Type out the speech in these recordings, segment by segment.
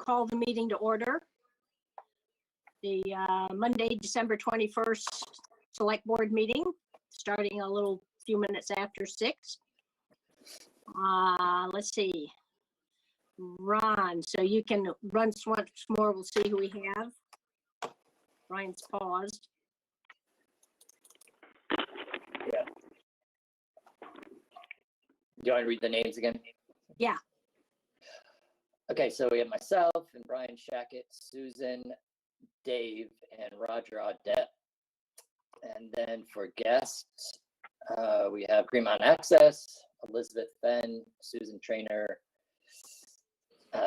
Call the meeting to order. The Monday, December 21st Select Board meeting, starting a little few minutes after 6. Let's see. Ron, so you can run once more. We'll see who we have. Ryan's paused. Yeah. Do you want to read the names again? Yeah. Okay, so we have myself and Brian Shackett, Susan, Dave, and Roger Audette. And then for guests, we have Greenmount Access, Elizabeth Fenn, Susan Trainer,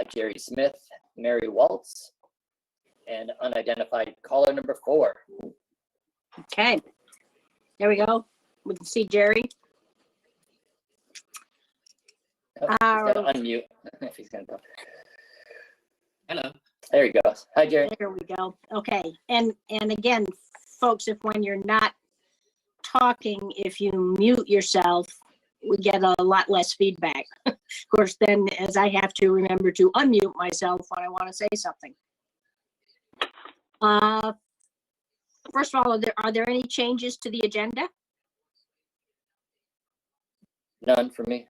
Jerry Smith, Mary Waltz, and unidentified caller number 4. Okay. There we go. We can see Jerry. Oh, he's got to unmute if he's going to talk. Hello. There he goes. Hi, Jerry. There we go. Okay. And again, folks, if when you're not talking, if you mute yourself, we get a lot less feedback. Of course, then as I have to remember to unmute myself when I want to say something. First of all, are there any changes to the agenda? None for me.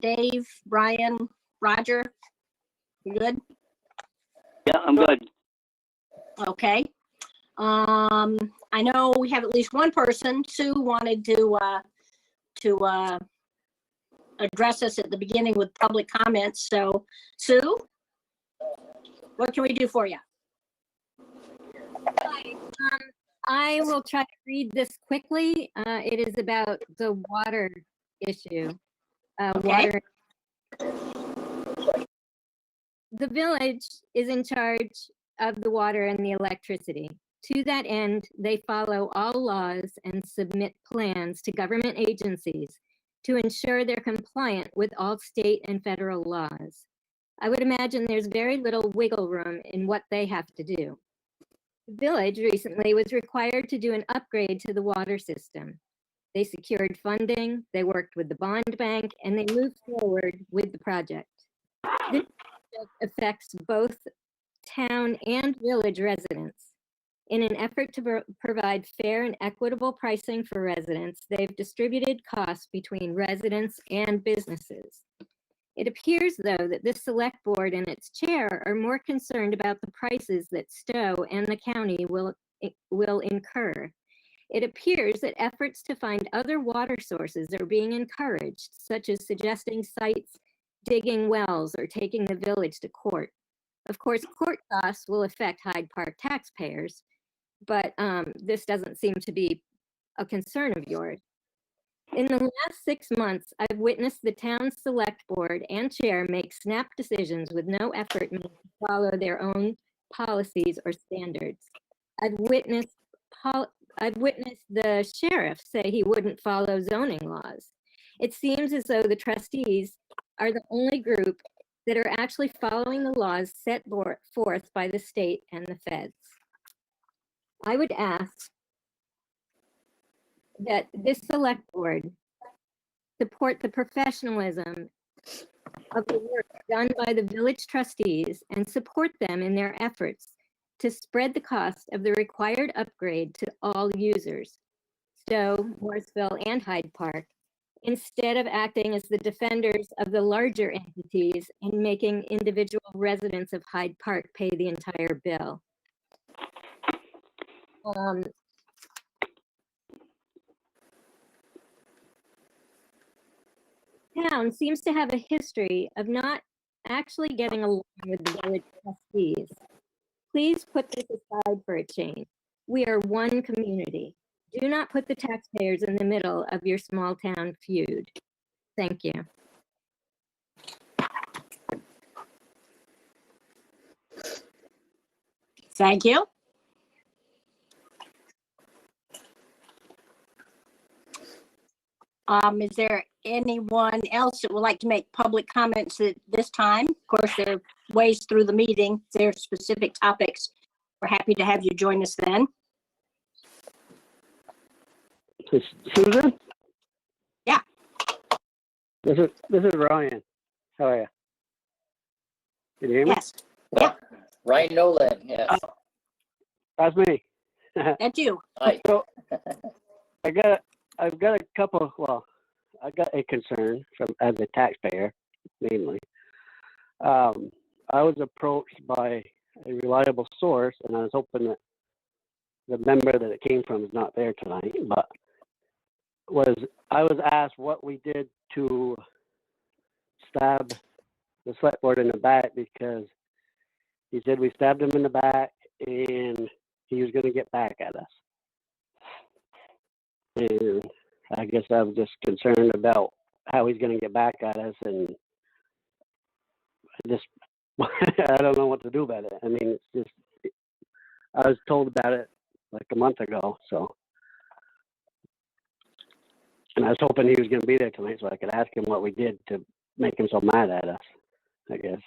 Dave, Brian, Roger, you good? Yeah, I'm good. Okay. I know we have at least one person. Sue wanted to address us at the beginning with public comments. So, Sue, what can we do for you? Hi. I will try to read this quickly. It is about the water issue. Okay. The village is in charge of the water and the electricity. To that end, they follow all laws and submit plans to government agencies to ensure they're compliant with all state and federal laws. I would imagine there's very little wiggle room in what they have to do. The village recently was required to do an upgrade to the water system. They secured funding, they worked with the bond bank, and they moved forward with the project. This project affects both town and village residents. In an effort to provide fair and equitable pricing for residents, they've distributed costs between residents and businesses. It appears, though, that this select board and its chair are more concerned about the prices that Stowe and the county will incur. It appears that efforts to find other water sources are being encouraged, such as suggesting sites, digging wells, or taking the village to court. Of course, court costs will affect Hyde Park taxpayers, but this doesn't seem to be a concern of yours. In the last 6 months, I've witnessed the town select board and chair make snap decisions with no effort made to follow their own policies or standards. I've witnessed the sheriff say he wouldn't follow zoning laws. It seems as though the trustees are the only group that are actually following the laws set forth by the state and the feds. I would ask that this select board support the professionalism of the work done by the village trustees and support them in their efforts to spread the cost of the required upgrade to all users, Stowe, Morrisville, and Hyde Park, instead of acting as the defenders of the larger entities and making individual residents of Hyde Park pay the entire bill. Town seems to have a history of not actually getting along with the village trustees. Please put this aside for a change. We are one community. Do not put the taxpayers in the middle of your small town feud. Thank you. Thank you. Is there anyone else that would like to make public comments at this time? Of course, there are ways through the meeting. If there are specific topics, we're happy to have you join us then. Susan? Yeah. This is Ryan. How are you? Can you hear me? Yes, yeah, Ryan Nolan, yes. That's me. that's you. Hi. So I've got a couple. Well, I got a concern as a taxpayer, mainly. I was approached by a reliable source, and I was hoping that the member that it came from is not there tonight. But I was asked what we did to stab the select board in the back, because he said we stabbed him in the back and he was going to get back at us. And I guess I was just concerned about how he's going to get back at us, and I don't know what to do about it. I mean, it's just, I was told about it like a month ago, so. And I was hoping he was going to be there tonight so I could ask him what we did to make him so mad at us, I guess.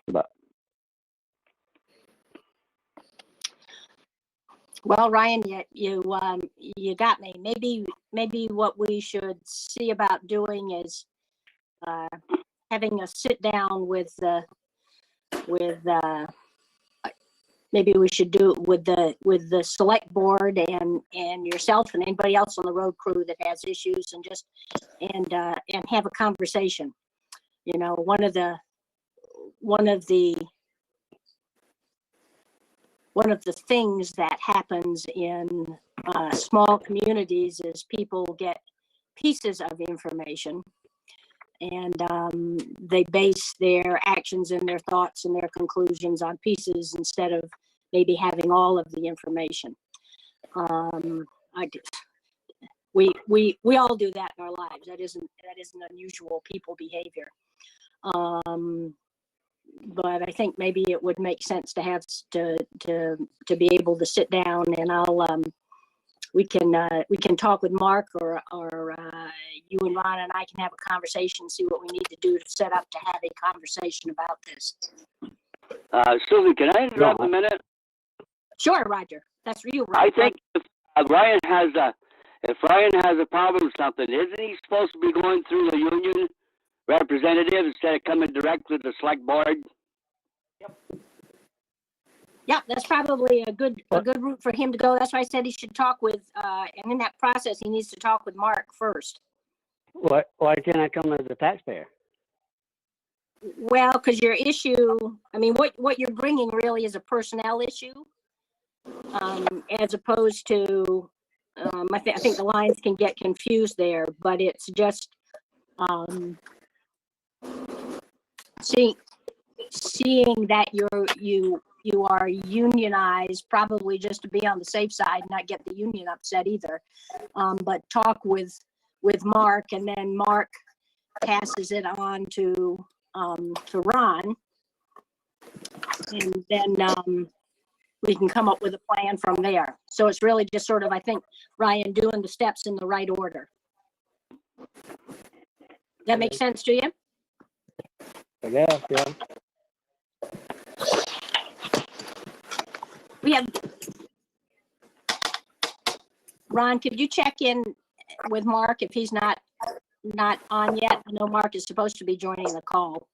But Well, Ryan, you got me. Maybe what we should see about doing is having a sit down with maybe we should do it with the select board and yourself and anybody else on the road crew that has issues, and have a conversation. You know, one of the things that happens in small communities is people get pieces of information, and they base their actions and their thoughts and their conclusions on pieces instead of maybe having all of the information. We all do that in our lives. That isn't unusual people behavior. But I think maybe it would make sense to have to be able to sit down, and we can talk with Mark, or you and Ron and I can have a conversation, see what we need to do to set up to have a conversation about this. Susan, can I interrupt a minute? Sure, Roger. That's for you, Roger. I think if Ryan has a problem with something, isn't he supposed to be going through the union representative instead of coming direct with the select board? Yeah, that's probably a good route for him to go. That's why I said he should talk with, and in that process, he needs to talk with Mark first. why can't I come as a taxpayer? Well, because your issue, I mean, what you're bringing really is a personnel issue, as opposed to, I think the lines can get confused there, but it's just seeing that you are unionized, probably just to be on the safe side, not get the union upset either. But talk with Mark, and then Mark passes it on to Ron, and then we can come up with a plan from there. So it's really just sort of, I think, Ryan, doing the steps in the right order. That makes sense to you? I guess, yeah. We have, Ron, could you check in with Mark if he's not on yet? I know Mark is supposed to be joining the call.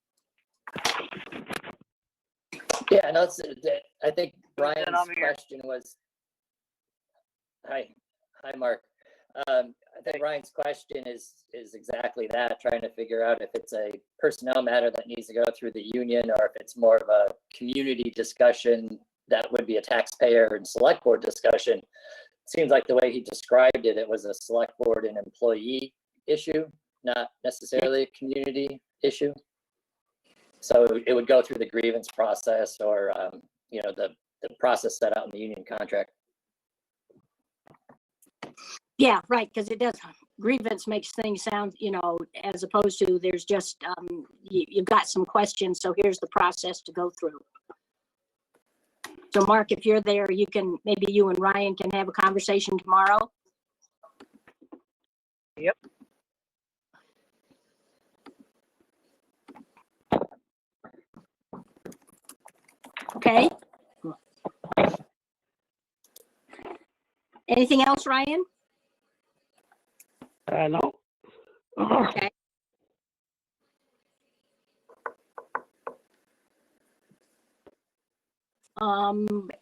Yeah, no, I think Brian's I'm here. question was, hi, Mark. I think Ryan's question is exactly that, trying to figure out if it's a personnel matter that needs to go through the union or if it's more of a community discussion that would be a taxpayer and select board discussion. Seems like the way he described it, it was a select board and employee issue, not necessarily a community issue. So it would go through the grievance process or, you know, the process set out in the union contract. Yeah, right, because it does, grievance makes things sound, you know, as opposed to there's just, you've got some questions, so here's the process to go through. So Mark, if you're there, you can, maybe you and Ryan can have a conversation tomorrow. Yep. Okay. Anything else, Ryan? No. Okay.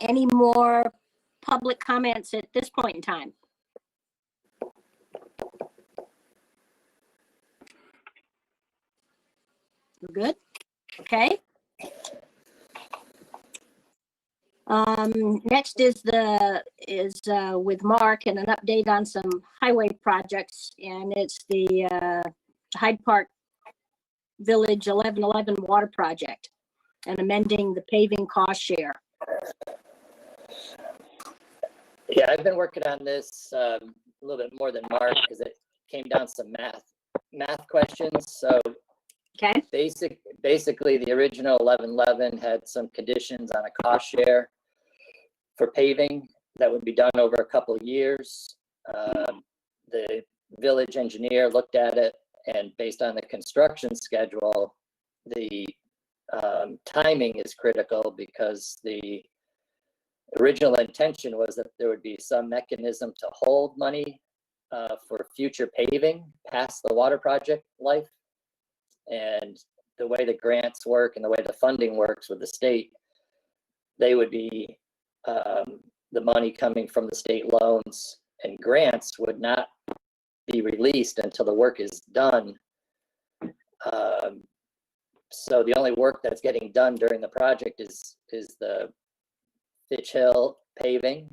Any more public comments at this point in time? We're good? Okay. Next is with Mark and an update on some highway projects, and it's the Hyde Park Village 1111 water project and amending the paving cost share. Yeah, I've been working on this a little bit more than Mark because it came down to some math questions. So Okay. basically the original 1111 had some conditions on a cost share for paving that would be done over a couple of years. The village engineer looked at it, and based on the construction schedule, the timing is critical because the original intention was that there would be some mechanism to hold money for future paving past the water project life. And the way the grants work and the way the funding works with the state, they would be the money coming from the state loans and grants would not be released until the work is done. So the only work that's getting done during the project is the Fitch Hill paving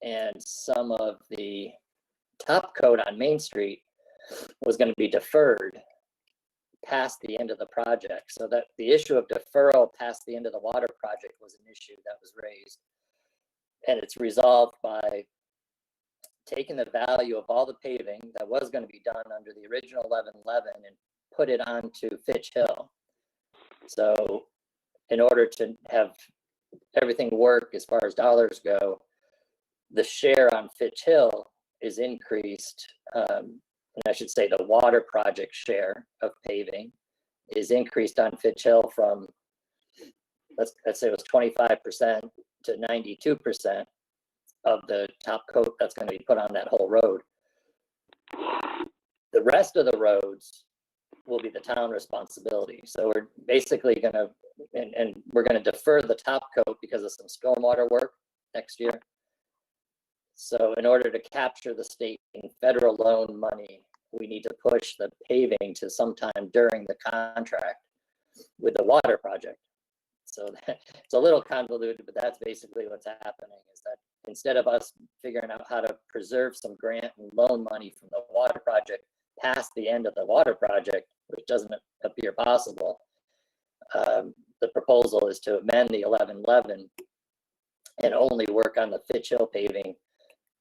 and some of the top coat on Main Street was going to be deferred past the end of the project. So that the issue of deferral past the end of the water project was an issue that was raised. And it's resolved by taking the value of all the paving that was going to be done under the original 1111 and put it onto Fitch Hill. So in order to have everything work as far as dollars go, the share on Fitch Hill is increased. And I should say the water project share of paving is increased on Fitch Hill from, let's say it was 25% to 92% of the top coat that's going to be put on that whole road. The rest of the roads will be the town responsibility. So we're basically going to, and we're going to defer the top coat because of some stormwater work next year. So in order to capture the state and federal loan money, we need to push the paving to sometime during the contract with the water project. So it's a little convoluted, but that's basically what's happening, is that instead of us figuring out how to preserve some grant and loan money from the water project past the end of the water project, which doesn't appear possible, the proposal is to amend the 1111 and only work on the Fitch Hill paving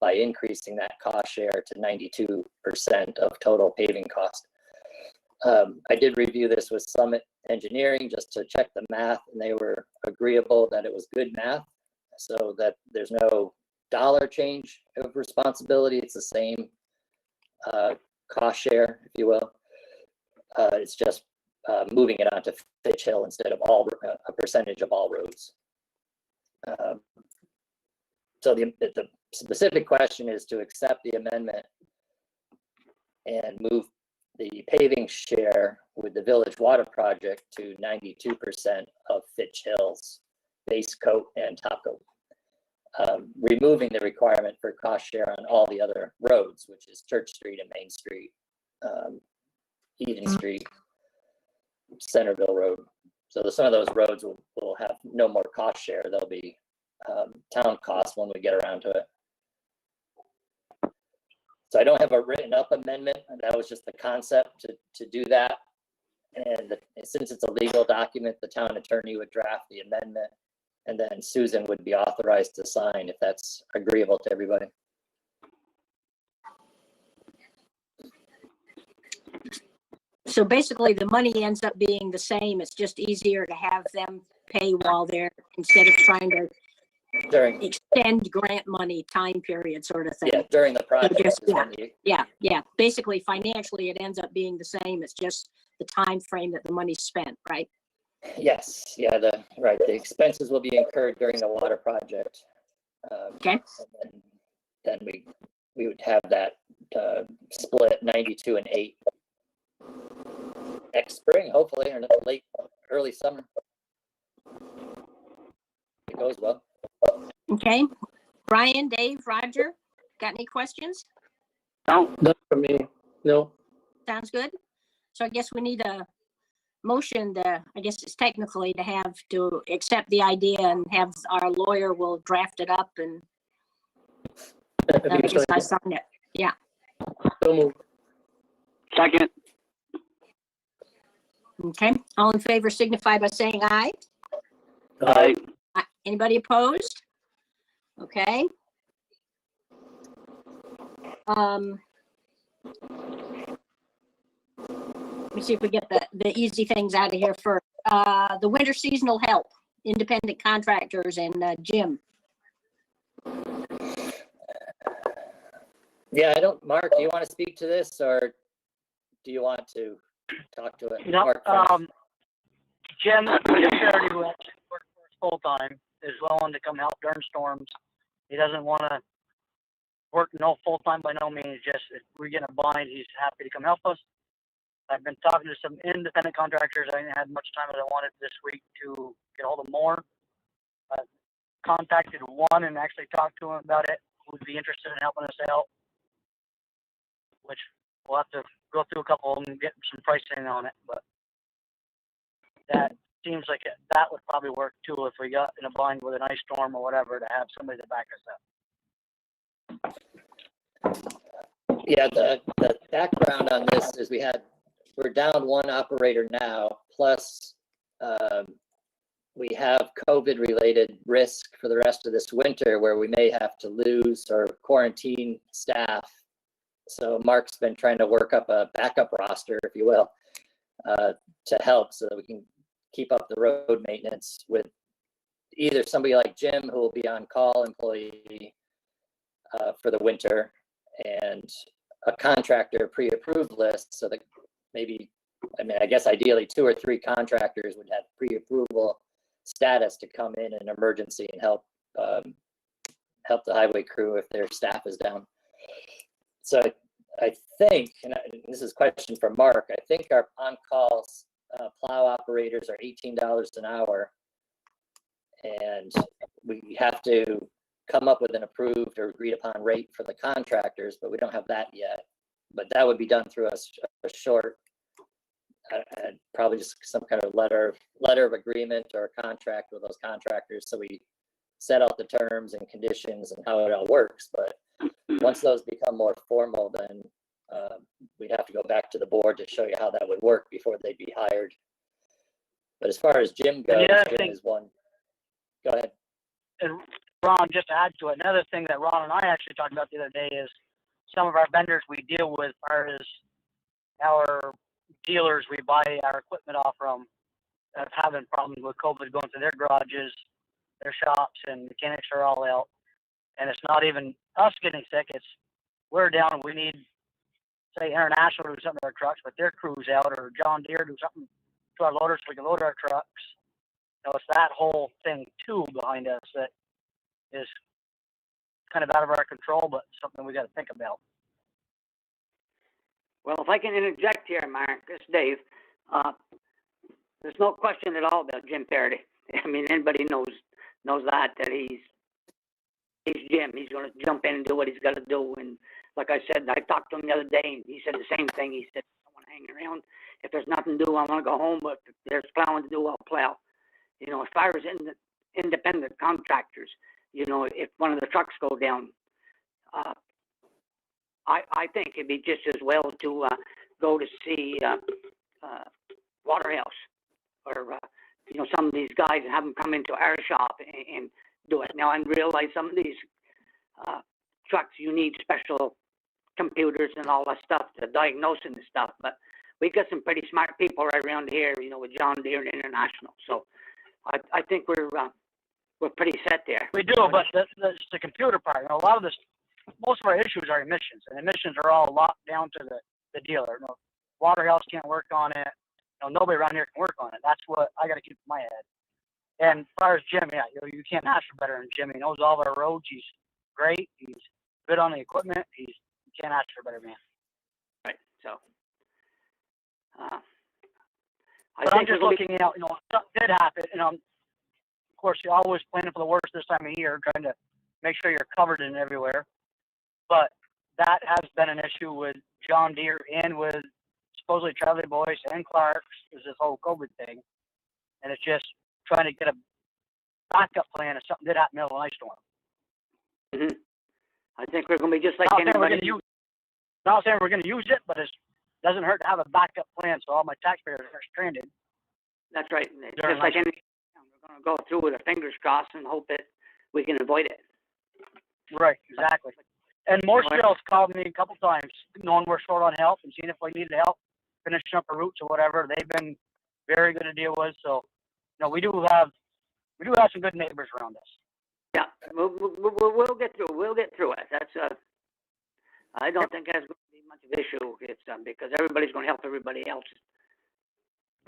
by increasing that cost share to 92% of total paving cost. I did review this with Summit Engineering just to check the math, and they were agreeable that it was good math, so that there's no dollar change of responsibility. It's the same cost share, if you will. It's just moving it onto Fitch Hill instead of a percentage of all roads. So the specific question is to accept the amendment and move the paving share with the village water project to 92% of Fitch Hill's base coat and top coat. Removing the requirement for cost share on all the other roads, which is Church Street and Main Street, Eden Street, Centerville Road. So some of those roads will have no more cost share. They'll be town costs when we get around to it. So I don't have a written up amendment. That was just the concept to do that. And since it's a legal document, the town attorney would draft the amendment, and then Susan would be authorized to sign if that's agreeable to everybody. So basically, the money ends up being the same. It's just easier to have them pay while they're, instead of trying to extend grant money time period sort of thing. Yeah, during the project. Yeah. Basically, financially, it ends up being the same. It's just the time frame that the money's spent, right? Yes, yeah, the expenses will be incurred during the water project. Okay. And then we would have that split 92 and 8 next spring, hopefully, or early summer. It goes well. Okay. Brian, Dave, Roger, got any questions? No, Not for me. No. Sounds good. So I guess we need a motion to, I guess it's technically to accept the idea and have our lawyer will draft it up and just I sign it. Yeah. So moved. second, Okay. All in favor signify by saying aye. aye, Anybody opposed? Okay. Let me see if we get the easy things out of here first. The winter seasonal help, independent contractors and Jim. Yeah, Mark, do you want to speak to this, or do you want to talk to it? No, Mark first. Jim already went full time, is willing to come help during storms. He doesn't want to work full time by no means. Just if we get in a bind, he's happy to come help us. I've been talking to some independent contractors. I didn't have much time as I wanted this week to get a hold of more. I contacted one and actually talked to him about it. Who would be interested in helping us out? Which we'll have to go through a couple of them and get some pricing on it, but that seems like that would probably work too if we got in a bind with an ice storm or whatever, to have somebody to back us up. Yeah, the background on this is we're down one operator now, plus we have COVID-related risk for the rest of this winter where we may have to lose or quarantine staff. So Mark's been trying to work up a backup roster, if you will, to help so that we can keep up the road maintenance with either somebody like Jim, who will be on call employee for the winter, and a contractor pre-approved list, so that maybe, I guess ideally 2 or 3 contractors would have pre-approval status to come in an emergency and help the highway crew if their staff is down. So I think, and this is a question for Mark, I think our on-call plow operators are $18 an hour, and we have to come up with an approved or agreed upon rate for the contractors, but we don't have that yet. But that would be done through a short, probably just some kind of letter of agreement or a contract with those contractors. So we set out the terms and conditions and how it all works. But once those become more formal, then we'd have to go back to the board to show you how that would work before they'd be hired. But as far as Jim goes, Jim is one. Go ahead. And Ron, just to add to it, another thing that Ron and I actually talked about the other day is some of our vendors we deal with are our dealers we buy our equipment off from that are having problems with COVID going to their garages, their shops, and mechanics are all out. And it's not even us getting sick, it's we're down and we need, say, International to do something to our trucks, but their crew's out, or John Deere do something to our loaders so we can load our trucks. It's that whole thing too behind us that is kind of out of our control, but something we got to think about. Well, if I can interject here, Mark, it's Dave. There's no question at all about Jim Parody. I mean, anybody knows that he's Jim. He's going to jump in and do what he's got to do. And like I said, I talked to him the other day, and he said the same thing. He said, I don't want to hang around. If there's nothing to do, I want to go home. But if there's plowing to do, I'll plow. You know, as far as independent contractors, you know, if one of the trucks go down, I think it'd be just as well to go to see Waterhouse or you know, some of these guys and have them come into our shop and do it. Now I realize some of these trucks, you need special computers and all that stuff to diagnose and stuff, but we got some pretty smart people right around here, you know, with John Deere and International. So I think we're pretty set there. We do, but the computer part, you know, a lot of this, most of our issues are emissions, and emissions are all locked down to the dealer. You know, Waterhouse can't work on it. You know, nobody around here can work on it. That's what I got to keep in my head. And as far as Jim, yeah, you can't ask for better than Jim. He knows all our roads. He's great. He's good on the equipment. You can't ask for a better man. Right. So, I'm just looking, you know, if something did happen, you know, of course, you're always planning for the worst this time of year, trying to make sure you're covered in everywhere. But that has been an issue with John Deere and with supposedly Charlie Boyce and Clark's, is this whole COVID thing. And it's just trying to get a backup plan if something did happen in the middle of an ice storm. mm-hmm. I think we're going to be just like Not saying anybody. not saying we're going to use it, but it doesn't hurt to have a backup plan so all my taxpayers are stranded. That's right. Just like anything, we're going to go through with our fingers crossed and hope that we can avoid it. Right, exactly. And Moorstrail's called me a couple times, knowing we're short on help and seeing if we needed help finishing up our routes or whatever. They've been very good to deal with. So, you know, we do have some good neighbors around us. Yeah, we'll get through. We'll get through it. That's I don't think that's going to be much of an issue. It's because everybody's going to help everybody else.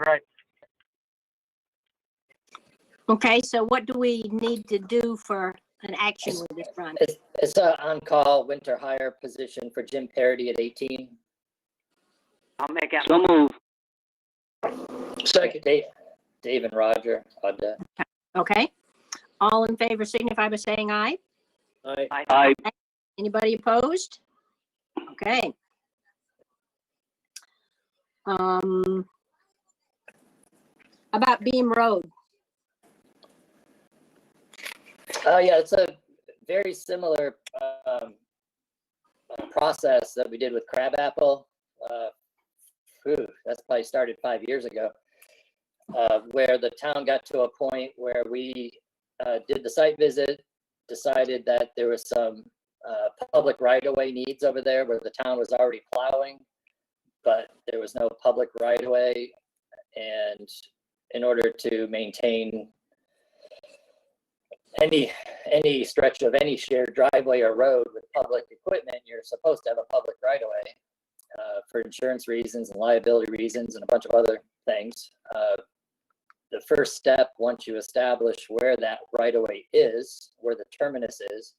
Right. Okay, so what do we need to do for an action with this, Ron? It's an on-call winter hire position for Jim Parody at 18. I'll make that. So move. Second. Dave and Roger, Audette. Okay, all in favor signify by saying aye. Aye. Aye. Anybody opposed? Okay. About Beam Road. Yeah, it's a very similar process that we did with Crabapple. That's probably started 5 years ago, where the town got to a point where we did the site visit, decided that there was some public right-of-way needs over there where the town was already plowing, but there was no public right-of-way. And in order to maintain any stretch of any shared driveway or road with public equipment, you're supposed to have a public right-of-way for insurance reasons and liability reasons and a bunch of other things. The first step, once you establish where that right-of-way is, where the terminus is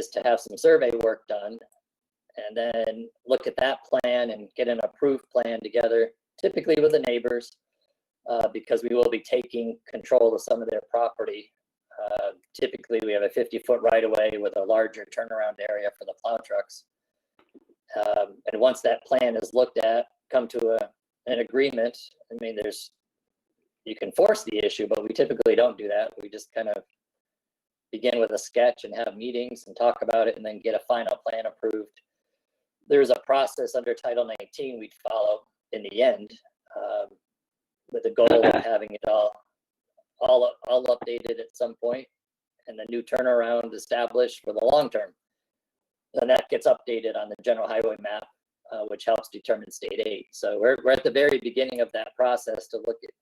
to have some survey work done and then look at that plan and get an approved plan together, typically with the neighbors, because we will be taking control of some of their property. Typically, we have a 50-foot right-of-way with a larger turnaround area for the plow trucks. And once that plan is looked at, come to an agreement. I mean, you can force the issue, but we typically don't do that. We just kind of begin with a sketch and have meetings and talk about it and then get a final plan approved. There's a process under Title 19 we'd follow in the end, with the goal of having it all updated at some point and the new turnaround established for the long term. And that gets updated on the general highway map, which helps determine state aid. So we're at the very beginning of that process to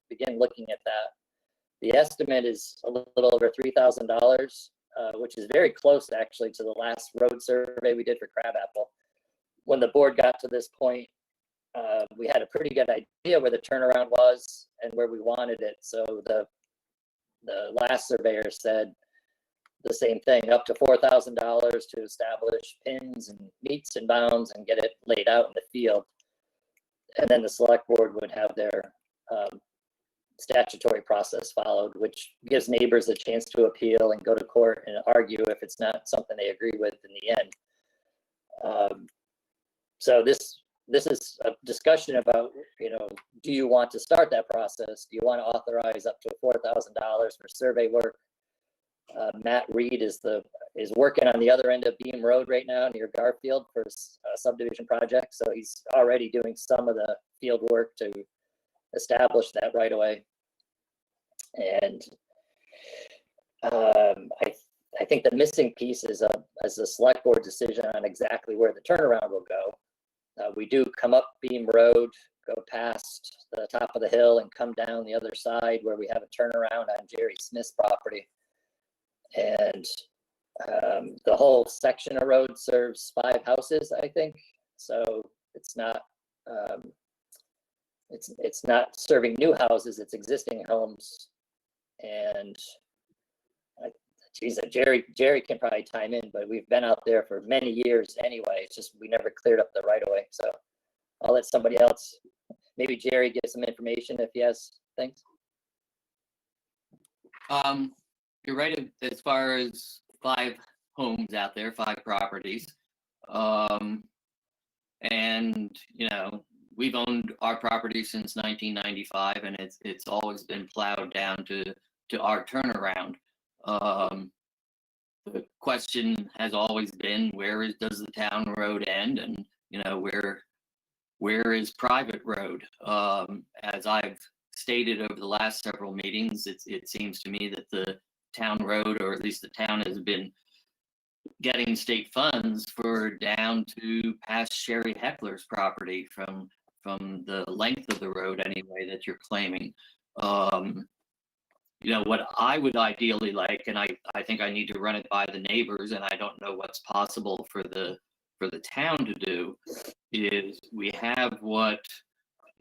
begin looking at that. The estimate is a little over $3,000, which is very close actually to the last road survey we did for Crabapple. When the board got to this point, we had a pretty good idea where the turnaround was and where we wanted it. So the last surveyor said the same thing, up to $4,000 to establish pins and meets and bounds and get it laid out in the field. And then the select board would have their statutory process followed, which gives neighbors a chance to appeal and go to court and argue if it's not something they agree with in the end. So this is a discussion about, do you want to start that process? Do you want to authorize up to $4,000 for survey work? Matt Reed is working on the other end of Beam Road right now near Garfield for a subdivision project. So he's already doing some of the field work to establish that right away. And I think the missing piece is a select board decision on exactly where the turnaround will go. We do come up Beam Road, go past the top of the hill and come down the other side where we have a turnaround on Jerry Smith's property. And the whole section of road serves 5 houses, I think. So it's not it's not serving new houses, it's existing homes. And geez, Jerry can probably chime in, but we've been out there for many years anyway. It's just we never cleared up the right of way. So I'll let somebody else, maybe Jerry, give some information if he has things. You're right as far as 5 homes out there, 5 properties. And we've owned our property since 1995, and it's always been plowed down to our turnaround. The question has always been, does the town road end, and where is private road? As I've stated over the last several meetings, it seems to me that the town road, or at least the town, has been getting state funds for down to past Sherry Heckler's property from the length of the road anyway that you're claiming. What I would ideally like, and I think I need to run it by the neighbors, and I don't know what's possible for the town to do, is we have what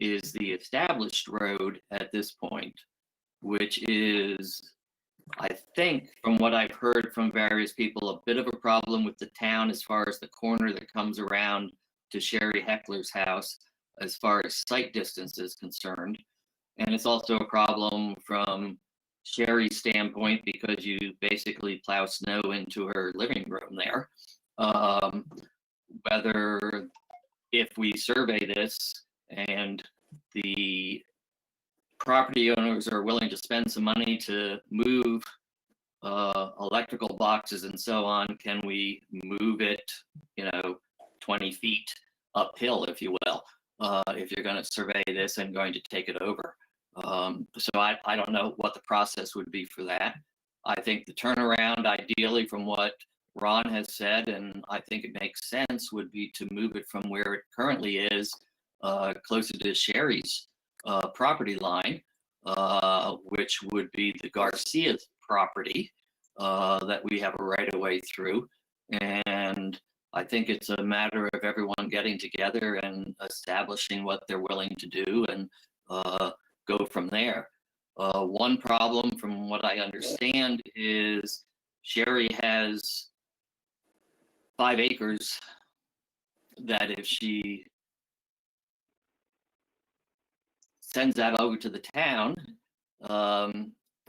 is the established road at this point, which is, I think, from what I've heard from various people, a bit of a problem with the town as far as the corner that comes around to Sherry Heckler's house as far as sight distance is concerned. And it's also a problem from Sherry's standpoint because you basically plow snow into her living room there. Whether, if we survey this and the property owners are willing to spend some money to move electrical boxes and so on, can we move it 20 feet uphill, if you will, if you're going to survey this and going to take it over? So I don't know what the process would be for that. I think the turnaround, ideally, from what Ron has said, and I think it makes sense, would be to move it from where it currently is closer to Sherry's property line, which would be the Garcia's property that we have a right of way through. And I think it's a matter of everyone getting together and establishing what they're willing to do and go from there. One problem, from what I understand, is Sherry has 5 acres that if she sends that over to the town,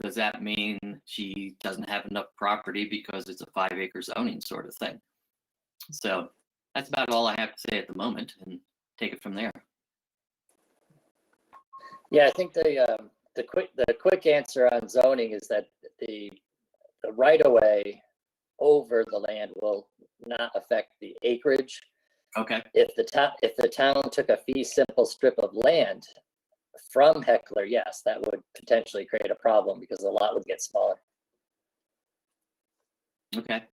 does that mean she doesn't have enough property because it's a 5-acre zoning sort of thing? So that's about all I have to say at the moment, and take it from there. Yeah, I think the quick answer on zoning is that the right of way over the land will not affect the acreage. Okay. If the town took a fee simple strip of land from Heckler, yes, that would potentially create a problem because the lot would get smaller. Okay.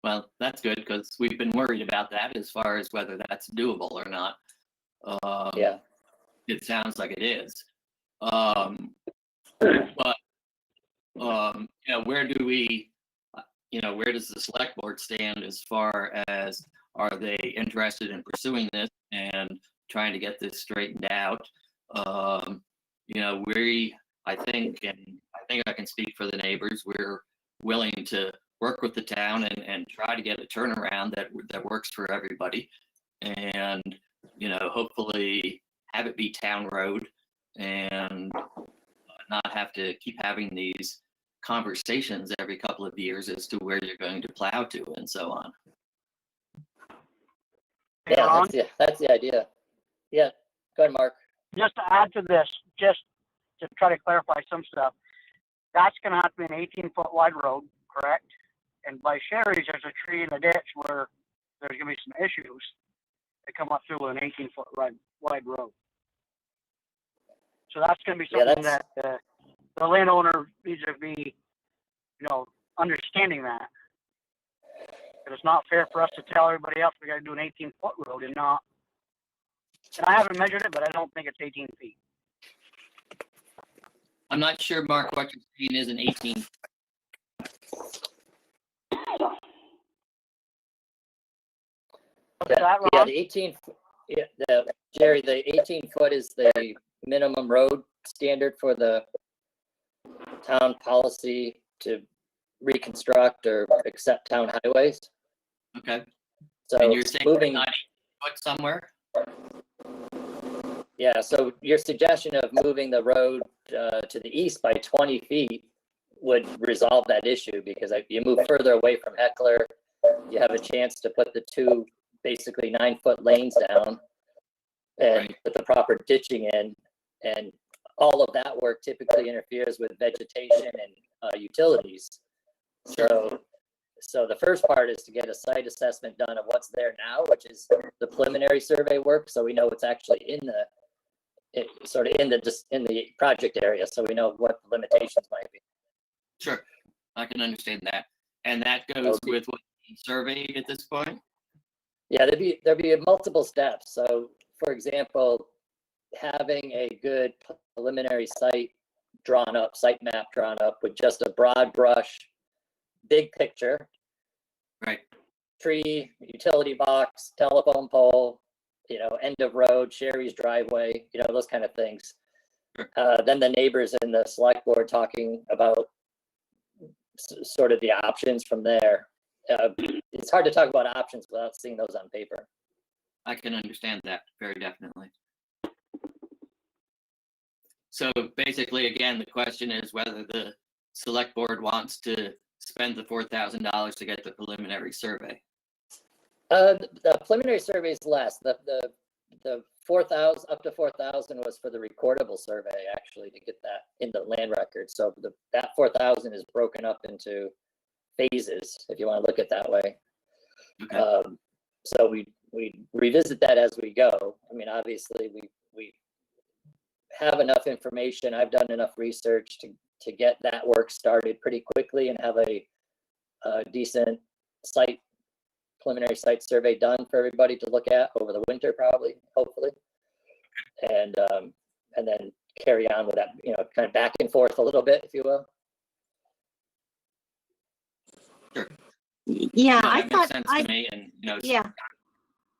Well, that's good, because we've been worried about that as far as whether that's doable or not. Yeah. It sounds like it is. But where do we, where does the select board stand as far as, are they interested in pursuing this and trying to get this straightened out? I think I can speak for the neighbors, we're willing to work with the town and try to get a turnaround that works for everybody. And, you know, hopefully have it be town road and not have to keep having these conversations every couple of years as to where you're going to plow to and so on. Hey, Yeah, Ron, that's the idea. Yeah, go ahead, Mark. just to add to this, just to try to clarify some stuff, that's gonna have to be an 18-foot wide road, correct? And by Sherry's, there's a tree in the ditch where there's gonna be some issues that come up through an 18-foot wide road. So that's gonna be Yeah, something that's- that the landowner needs to be, you know, understanding that. But it's not fair for us to tell everybody else we gotta do an 18-foot road and not. And I haven't measured it, but I don't think it's 18 feet. I'm not sure, Mark, what you're saying is an 18. What's that, Yeah, Ron? the 18, Jerry, the 18 foot is the minimum road standard for the town policy to reconstruct or accept town highways. Okay. So And you're saying moving, 90 foot somewhere? yeah, so your suggestion of moving the road to the east by 20 feet would resolve that issue, because if you move further away from Heckler, you have a chance to put the two basically 9-foot lanes down and Right. put the proper ditching in. And all of that work typically interferes with vegetation and utilities. So the first part is to get a site assessment done of what's there now, which is the preliminary survey work. So we know what's actually in the project area. So we know what the limitations might be. Sure, I can understand that. And that goes Okay. with what you surveyed at this point? Yeah, there'd be multiple steps. So for example, having a good preliminary site map drawn up with just a broad brush, big picture, Right. tree, utility box, telephone pole, you know, end of road, Sherry's driveway, you know, those kind of things. Sure. Then the neighbors in the select board talking about sort of the options from there. It's hard to talk about options without seeing those on paper. I can understand that very definitely. So basically, again, the question is whether the select board wants to spend the $4,000 to get the preliminary survey. The preliminary survey is less. The 4,000 up to 4,000 was for the recordable survey, actually, to get that in the land record. So that 4,000 is broken up into phases, if you want to look at it that way. Okay. So we revisit that as we go. I mean, obviously, we have enough information. I've done enough research to get that work started pretty quickly and have a decent preliminary site survey done for everybody to look at over the winter, probably, hopefully. And then carry on with that, you know, kind of back and forth a little bit, if you will. Sure. Yeah, No, I that makes thought, sense to me. And, you know, yeah.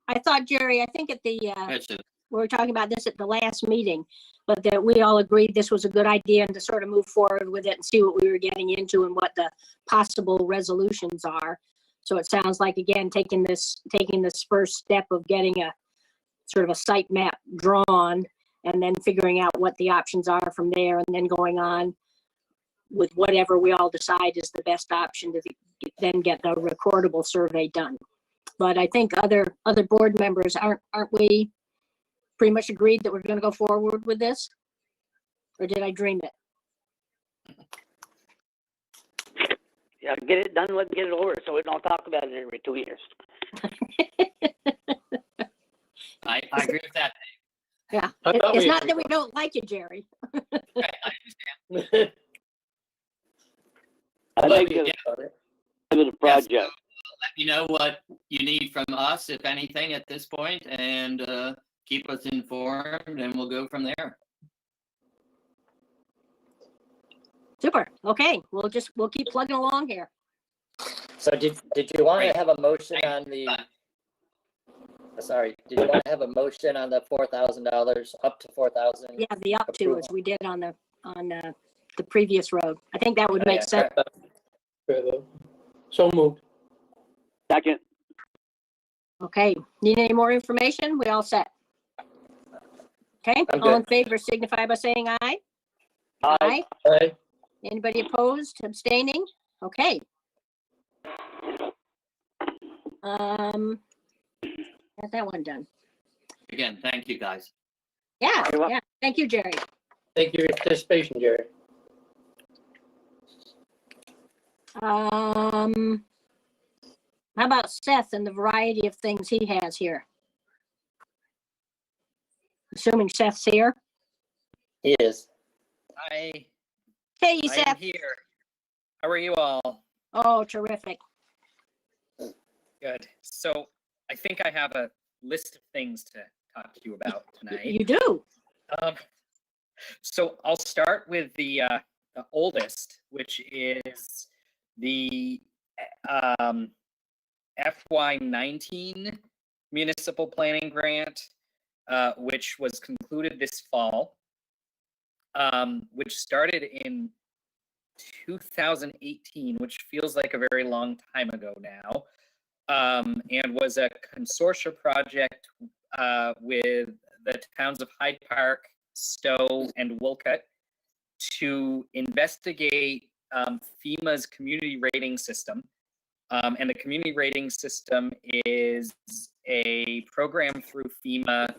I thought, Jerry, I think at the, it's just- we were talking about this at the last meeting, but that we all agreed this was a good idea and to sort of move forward with it and see what we were getting into and what the possible resolutions are. So it sounds like, again, taking this first step of getting a sort of a site map drawn and then figuring out what the options are from there, and then going on with whatever we all decide is the best option to then get the recordable survey done. But I think other board members, aren't we pretty much agreed that we're going to go forward with this? Or did I dream it? Yeah, get it done, let's get it over, so we don't talk about it every 2 years. I agree with that. Yeah, I thought it's we not agreed that we don't like it, Jerry. I understand. I But, think yeah, it's a project. let me know what you need from us, if anything, at this point, and keep us informed, and we'll go from there. Super. Okay, we'll keep plugging along here. So did you want Great. to have a motion on the, sorry, did you want to have a motion on the $4,000, up to 4,000? Yeah, the up to Approval. as we did on the previous road. I think that would Oh, make yeah. sense. Fair though. So moved. Second. Okay, need any more information? We all set? Okay, I'm all in good. favor signify by saying aye. Aye. Aye. Anybody opposed, abstaining? Okay. Got that one done. Again, thank you, guys. Yeah, You're welcome. yeah. Thank you, Jerry. Thank you for your participation, Jerry. How about Seth and the variety of things he has here? Assuming Seth's here. He is. Hi, Hey, I am Seth. here. How are you all? Oh, terrific. Good. So I think I have a list of things to talk to you about tonight. You do. So I'll start with the oldest, which is the FY19 municipal planning grant, which was concluded this fall, which started in 2018, which feels like a very long time ago now, and was a consortia project with the towns of Hyde Park, Stowe, and Wolcott to investigate FEMA's community rating system. And the community rating system is a program through FEMA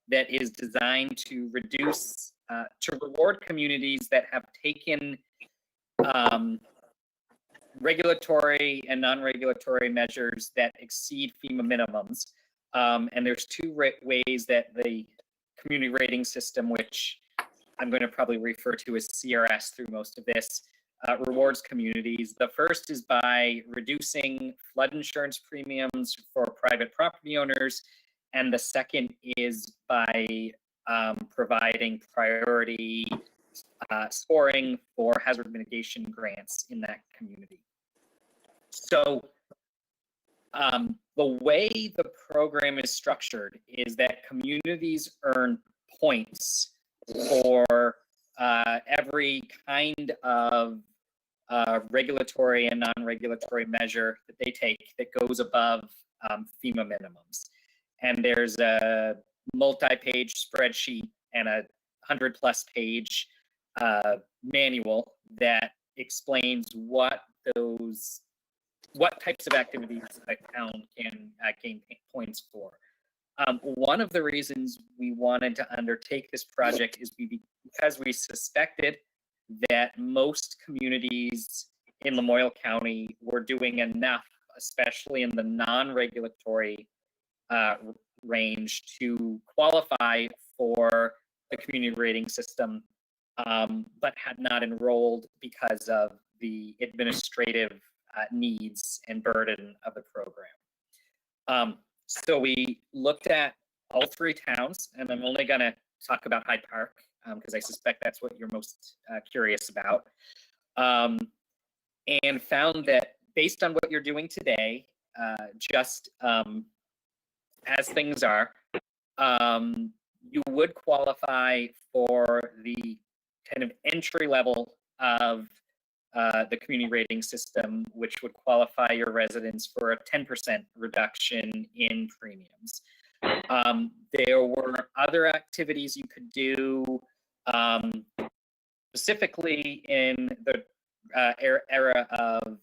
that is designed to reduce, to reward communities that have taken regulatory and non-regulatory measures that exceed FEMA minimums. And there's two ways that the community rating system, which I'm going to probably refer to as CRS through most of this, rewards communities. The first is by reducing flood insurance premiums for private property owners, and the second is by providing priority scoring for hazard mitigation grants in that community. So the way the program is structured is that communities earn points for every kind of regulatory and non-regulatory measure that they take that goes above FEMA minimums. And there's a multi-page spreadsheet and a 100+ page manual that explains what types of activities a town can gain points for. One of the reasons we wanted to undertake this project is because we suspected that most communities in Lamoille County were doing enough, especially in the non-regulatory range, to qualify for the community rating system, but had not enrolled because of the administrative needs and burden of the program. So we looked at all three towns, and I'm only going to talk about Hyde Park because I suspect that's what you're most curious about, and found that based on what you're doing today, just as things are, you would qualify for the kind of entry level of the community rating system, which would qualify your residents for a 10% reduction in premiums. There were other activities you could do, specifically in the era of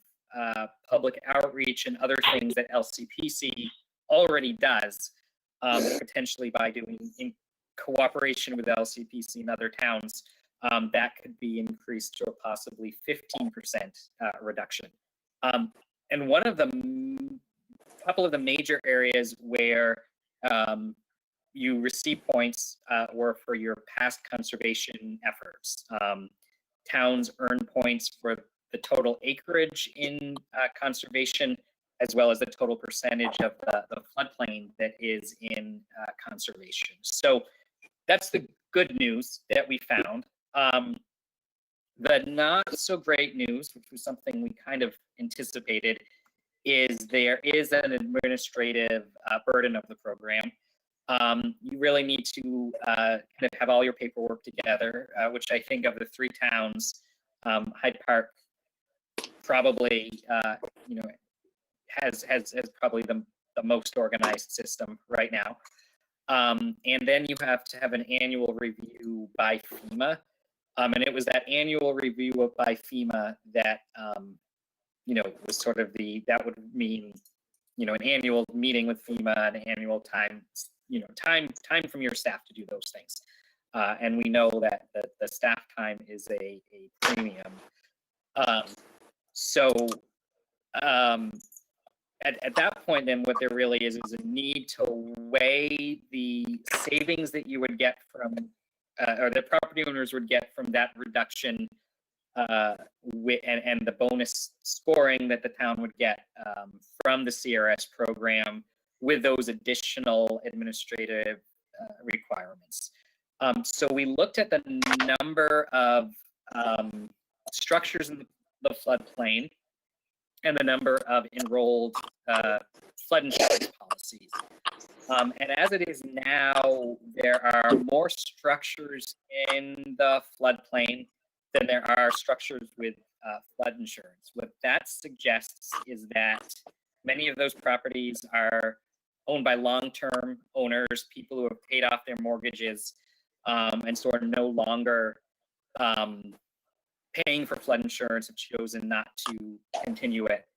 public outreach and other things that LCPC already does, potentially by doing in cooperation with LCPC and other towns. That could be increased to a possibly 15% reduction. And one of the couple of the major areas where you receive points were for your past conservation efforts. Towns earn points for the total acreage in conservation, as well as the total percentage of the floodplain that is in conservation. So that's the good news that we found. The not so great news, which was something we kind of anticipated, is there is an administrative burden of the program. You really need to kind of have all your paperwork together, which I think of the three towns, Hyde Park, probably, you know, has probably the most organized system right now. And then you have to have an annual review by FEMA. And it was that annual review by FEMA that, you know, was sort of that would mean, you know, an annual meeting with FEMA, an annual time, you know, time from your staff to do those things. And we know that the staff time is a premium. So at that point, then what there really is a need to weigh the savings that you would get from, or the property owners would get from that reduction, and the bonus scoring that the town would get from the CRS program with those additional administrative requirements. So we looked at the number of structures in the floodplain and the number of enrolled flood insurance policies. And as it is now, there are more structures in the floodplain than there are structures with flood insurance. What that suggests is that many of those properties are owned by long-term owners, people who have paid off their mortgages, and so are no longer paying for flood insurance, have chosen not to continue it.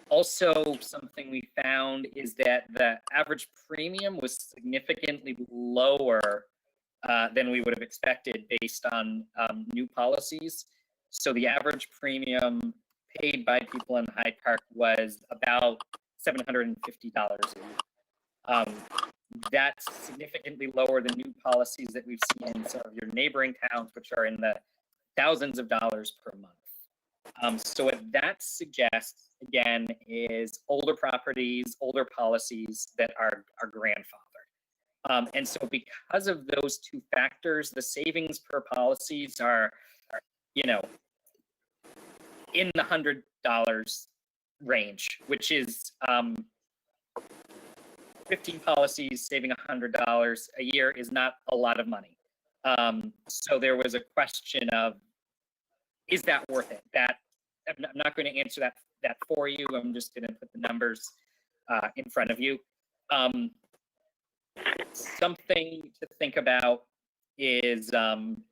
Also, something we found is that the average premium was significantly lower than we would have expected based on new policies. So the average premium paid by people in Hyde Park was about $750 a year. That's significantly lower than new policies that we've seen in some of your neighboring towns, which are in the thousands of dollars per month. So what that suggests, again, is older properties, older policies that are grandfathered. And so because of those two factors, the savings per policies are, you know, in the $100 range, which is 15 policies saving $100 a year is not a lot of money. So there was a question of, is that worth it? That I'm not going to answer that for you. I'm just going to put the numbers in front of you. Something to think about is that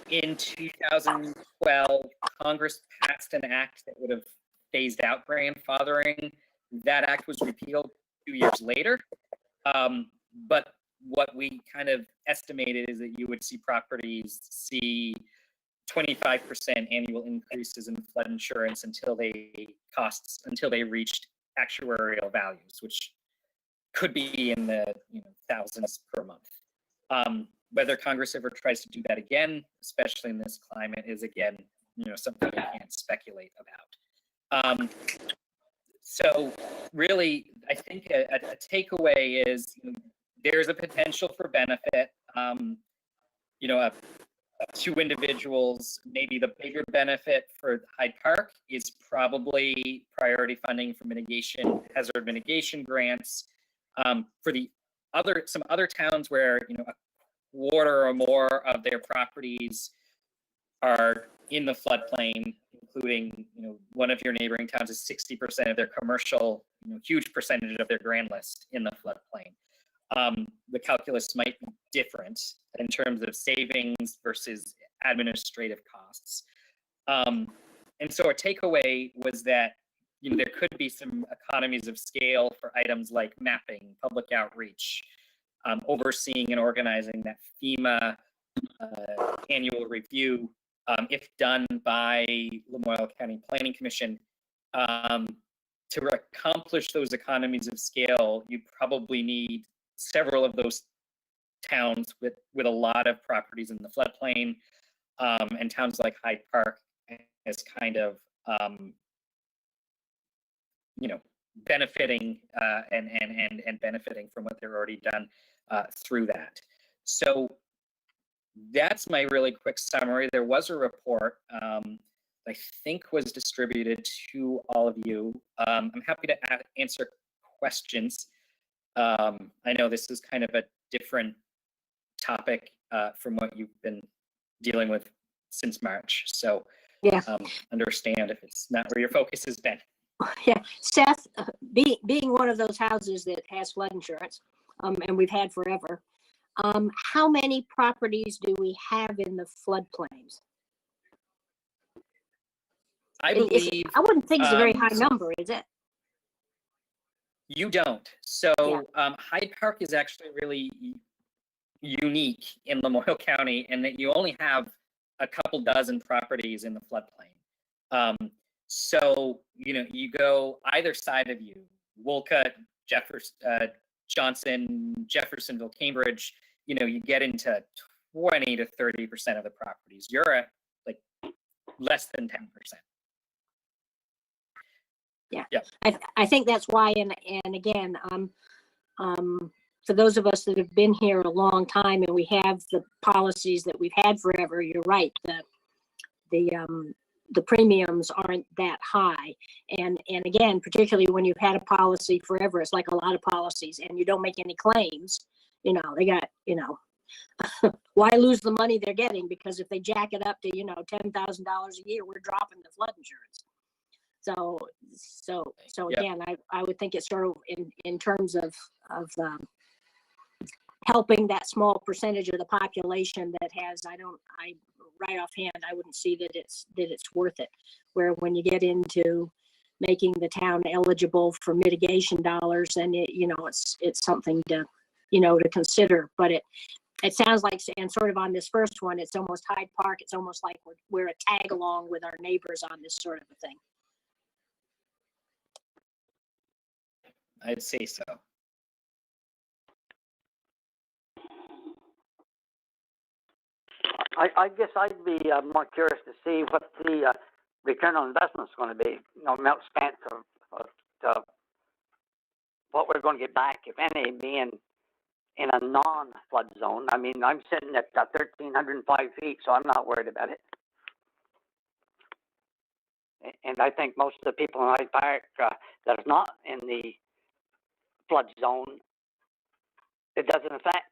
in 2012, Congress passed an act that would have phased out grandfathering. That act was repealed 2 years later. But what we kind of estimated is that you would see properties see 25% annual increases in flood insurance until they reached actuarial values, which could be in the thousands per month. Whether Congress ever tries to do that again, especially in this climate, is again something we can't speculate about. So really, I think a takeaway is there's a potential for benefit. To individuals, maybe the bigger benefit for Hyde Park is probably priority funding for hazard mitigation grants. For some other towns where a quarter or more of their properties are in the floodplain, including one of your neighboring towns is 60% of their commercial, huge percentage of their grand list in the floodplain. The calculus might be different in terms of savings versus administrative costs. And so a takeaway was that there could be some economies of scale for items like mapping, public outreach, overseeing and organizing that FEMA annual review, if done by Lamoille County Planning Commission. To accomplish those economies of scale, you probably need several of those towns with a lot of properties in the floodplain, and towns like Hyde Park as kind of benefiting and benefiting from what they've already done through that. So that's my really quick summary. There was a report I think was distributed to all of you. I'm happy to answer questions. I know this is kind of a different topic from what you've been dealing with since March. So Yeah. understand if it's not where your focus has been. Yeah, Seth, being one of those houses that has flood insurance, and we've had forever, how many properties do we have in the floodplains? I believe I wouldn't think it's a very high so number, is it? you don't. So Yeah. Hyde Park is actually really unique in Lamoille County in that you only have a couple dozen properties in the floodplain. So, you go either side of you, Wolcott, Johnson, Jeffersonville, Cambridge, you get into 20 to 30% of the properties. You're at like less than 10%. Yeah. Yeah. I think that's why, and again, for those of us that have been here a long time and we have the policies that we've had forever, you're right. The premiums aren't that high. And again, particularly when you've had a policy forever, it's like a lot of policies and you don't make any claims, they got, why lose the money they're getting? Because if they jack it up to, $10,000 a year, we're dropping the flood insurance. So Yeah. again, I would think it's sort of in terms of helping that small percentage of the population that has, right offhand, I wouldn't see that it's worth it. Where when you get into making the town eligible for mitigation dollars, then it's something to, to consider. But it sounds like, and sort of on this first one, it's almost Hyde Park. It's almost like we're a tag along with our neighbors on this sort of a thing. I'd say so. I guess I'd be more curious to see what the return on investment is going to be. Amount spent of what we're going to get back, if any, being in a non-flood zone. I mean, I'm sitting at 1,305 feet, so I'm not worried about it. And I think most of the people in Hyde Park that are not in the flood zone, it doesn't affect.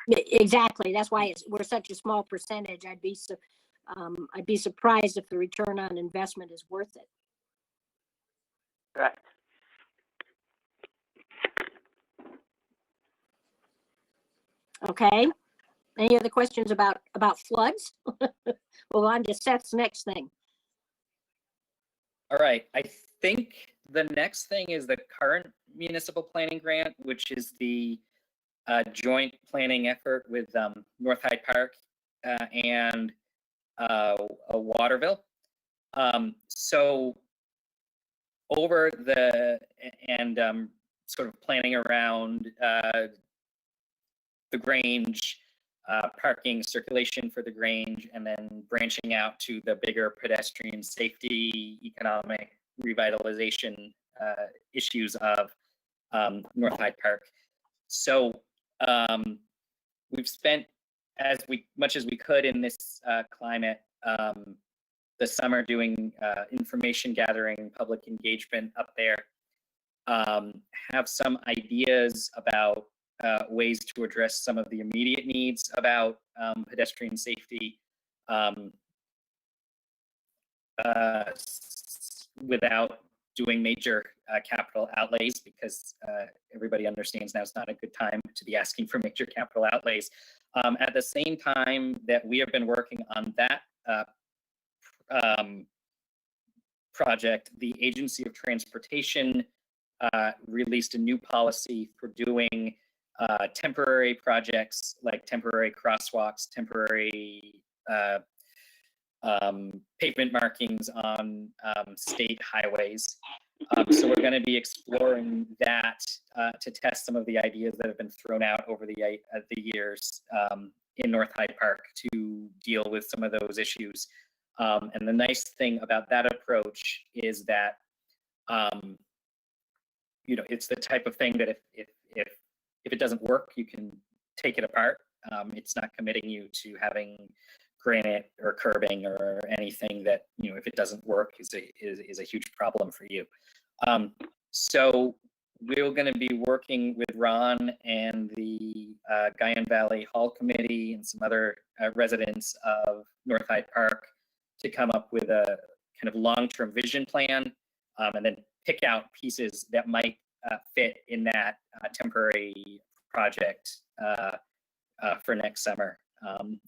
Exactly. That's why we're such a small percentage. I'd be surprised if the return on investment is worth it. Right. Okay. Any other questions about floods? Well, on to Seth's next thing. All right. I think the next thing is the current municipal planning grant, which is the joint planning effort with North Hyde Park and Waterville. So over sort of planning around the Grange, parking, circulation for the Grange, and then branching out to the bigger pedestrian safety, economic revitalization issues of North Hyde Park. So we've spent much as we could in this climate the summer doing information gathering, public engagement up there. Have some ideas about ways to address some of the immediate needs about pedestrian safety without doing major capital outlays, because everybody understands now it's not a good time to be asking for major capital outlays. At the same time that we have been working on that project, the Agency of Transportation released a new policy for doing temporary projects like temporary crosswalks, temporary pavement markings on state highways. So we're going to be exploring that to test some of the ideas that have been thrown out over the years in North Hyde Park to deal with some of those issues. And the nice thing about that approach is that it's the type of thing that if it doesn't work, you can take it apart. It's not committing you to having granite or curbing or anything that, if it doesn't work is a huge problem for you. So we're going to be working with Ron and the Guyan Valley Hall Committee and some other residents of North Hyde Park to come up with a kind of long-term vision plan, and then pick out pieces that might fit in that temporary project for next summer,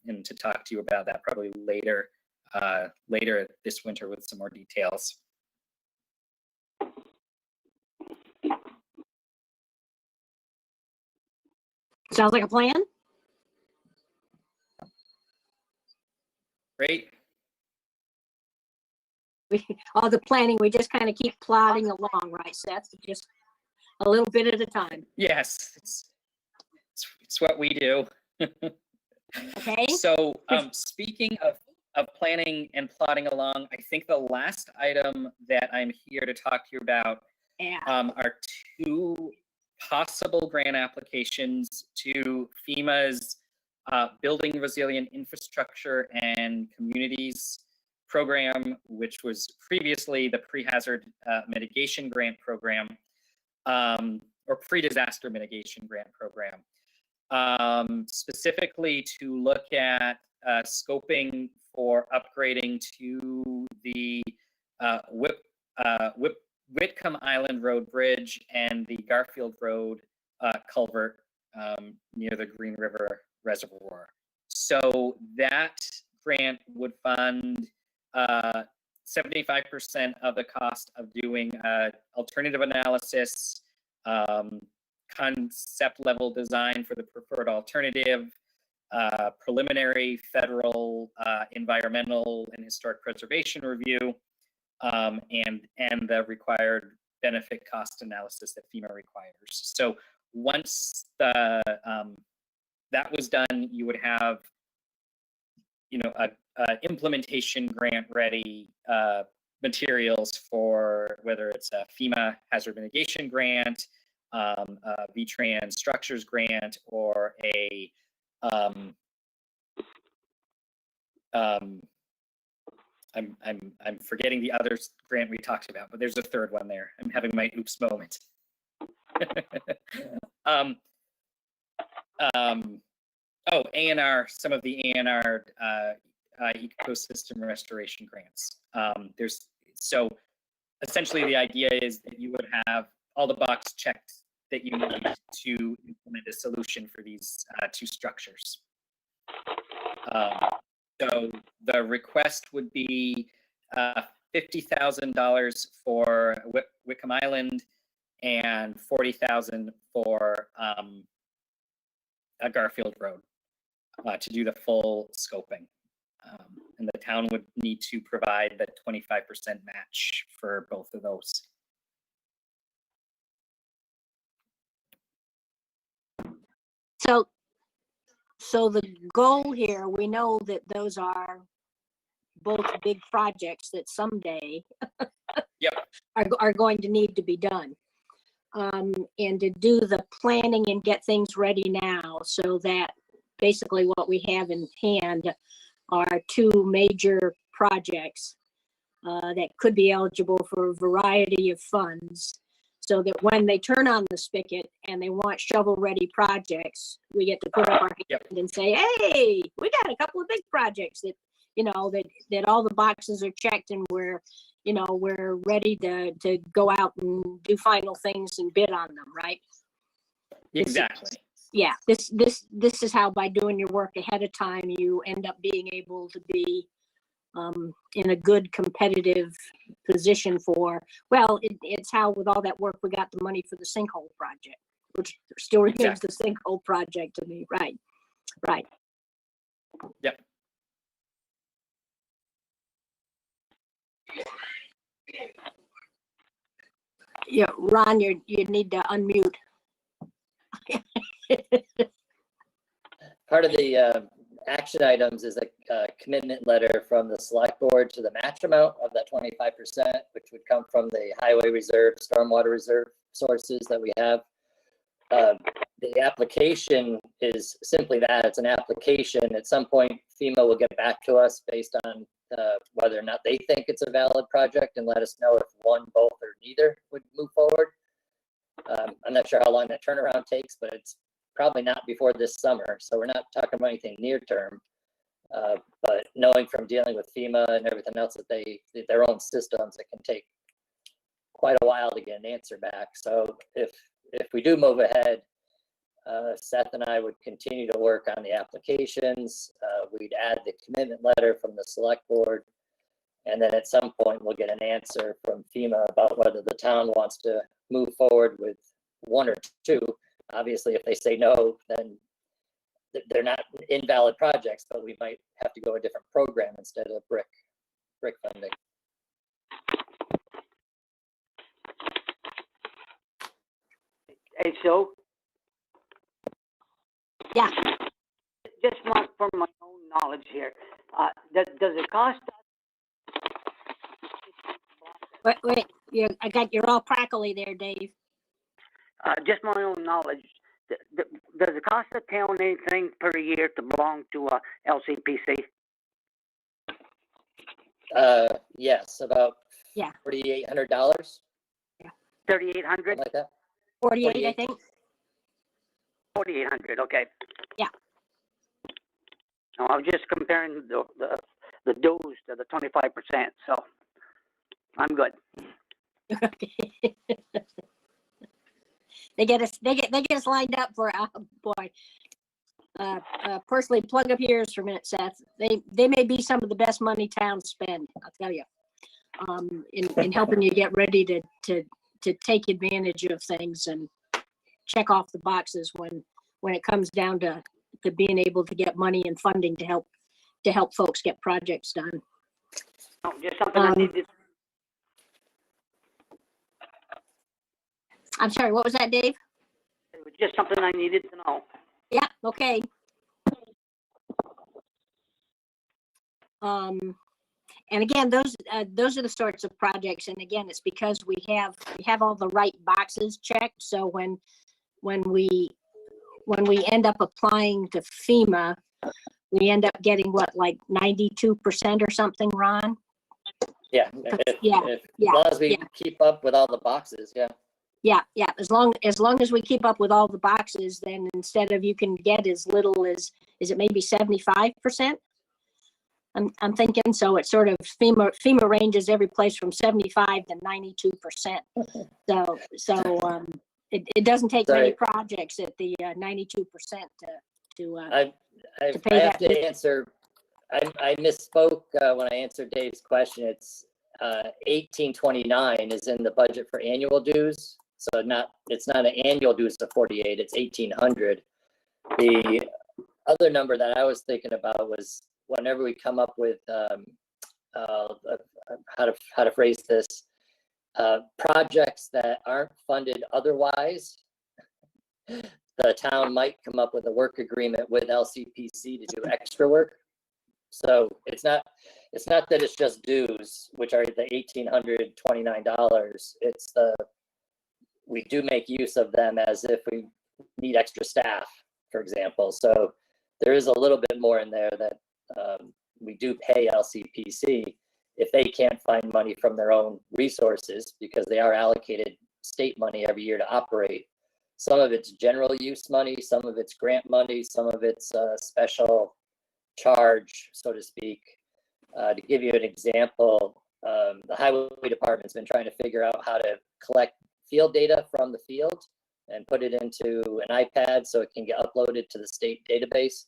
and to talk to you about that probably later this winter with some more details. Sounds like a plan. Great. All the planning, we just kind of keep plodding along, right, Seth? Just a little bit at a time. Yes, it's what we do. Okay. So speaking of planning and plodding along, I think the last item that I'm here to talk to you about are two possible grant applications to FEMA's Building Resilient Infrastructure and Communities program, which was previously the Pre-Hazard Mitigation Grant Program, or Pre-Disaster Mitigation Grant Program, specifically to look at scoping for upgrading to the Whitcomb Island Road Bridge and the Garfield Road culvert near the Green River Reservoir. So that grant would fund 75% of the cost of doing alternative analysis, concept level design for the preferred alternative, preliminary federal environmental and historic preservation review, and the required benefit cost analysis that FEMA requires. So once that was done, you would have, a implementation grant ready materials for whether it's a FEMA hazard mitigation grant, a VTrans structures grant, or a I'm forgetting the other grant we talked about, but there's a third one there. I'm having my oops moment. Oh, A&R, some of the A&R ecosystem restoration grants. So essentially the idea is that you would have all the box checked that you need to implement a solution for these two structures. So the request would be $50,000 for Whitcomb Island and $40,000 for Garfield Road to do the full scoping. And the town would need to provide the 25% match for both of those. So the goal here, we know that those are both big projects that someday Yep. are going to need to be done. And to do the planning and get things ready now, so that basically what we have in hand are two major projects that could be eligible for a variety of funds, so that when they turn on the spigot and they want shovel-ready projects, we get to put up our hand and say, hey, we got a couple of big projects that, that all the boxes are checked, and we're ready to go out and do final things and bid on them, right? Exactly. This is how, by doing your work ahead of time, you end up being able to be in a good competitive position for, it's how with all that work we got the money for the sinkhole project, which still remains the sinkhole project to me. Right. Yep. Yeah, Ron, you need to unmute. Part of the action items is a commitment letter from the select board to the match amount of that 25%, which would come from the highway reserve, stormwater reserve sources that we have. The application is simply that, it's an application. At some point, FEMA will get back to us based on whether or not they think it's a valid project, and let us know if one, both, or neither would move forward. I'm not sure how long that turnaround takes, but it's probably not before this summer. So we're not talking about anything near term. But knowing from dealing with FEMA and everything else that their own systems, it can take quite a while to get an answer back. So if we do move ahead, Seth and I would continue to work on the applications. We'd add the commitment letter from the select board. And then at some point, we'll get an answer from FEMA about whether the town wants to move forward with one or two. Obviously, if they say no, then they're not invalid projects, but we might have to go a different program instead of brick funding. Hey, so. Yeah. Just for my own knowledge here, does it cost? Wait, you're all crackly there, Dave. Just my own knowledge. Does it cost the town anything per year to belong to a LCPC? Yes, about Yeah. $4,800. Yeah. 3,800. Like that. 48, I think. 4,800. Okay. Yeah. No, I was just comparing the dues to the 25%. So I'm good. They get us lined up for boy. Personally, plug up your ears for a minute, Seth. They may be some of the best money towns spend. I'll tell you, in helping you get ready to take advantage of things and check off the boxes when it comes down to being able to get money and funding to help folks get projects done. No, just something I needed. I'm sorry, what was that, Dave? It was just something I needed to know. Yeah, okay. And again, those are the sorts of projects, and again, it's because we have all the right boxes checked. So when we end up applying to FEMA, we end up getting what, like 92% or something, Ron? Yeah. Yeah. As long as we keep up with all the boxes, yeah. Yeah. As long as we keep up with all the boxes, then instead of, you can get as little as, is it maybe 75%? I'm thinking, so it's sort of FEMA ranges every place from 75 to 92%. So it doesn't take many projects at the 92% to I pay have that. to answer. I misspoke when I answered Dave's question. It's 1829 is in the budget for annual dues. So it's not an annual dues to 48, it's 1800. The other number that I was thinking about was whenever we come up with how to phrase this, projects that aren't funded otherwise, the town might come up with a work agreement with LCPC to do extra work. So it's not that it's just dues, which are the $1,829. It's we do make use of them as if we need extra staff, for example. So there is a little bit more in there that we do pay LCPC if they can't find money from their own resources, because they are allocated state money every year to operate. Some of it's general use money, some of it's grant money, some of it's special charge, so to speak. To give you an example, the highway department's been trying to figure out how to collect field data from the field and put it into an iPad so it can get uploaded to the state database.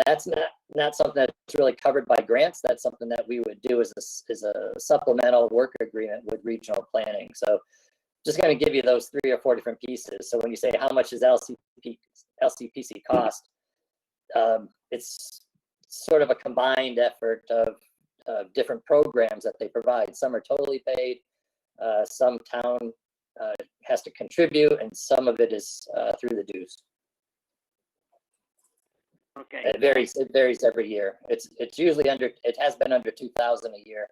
That's not something that's really covered by grants. That's something that we would do as a supplemental work agreement with regional planning. So just going to give you those 3 or 4 different pieces. So when you say how much does LCPC cost, it's sort of a combined effort of different programs that they provide. Some are totally paid, some town has to contribute, and some of it is through the dues. Okay. It varies every year. It's usually it has been under 2,000 a year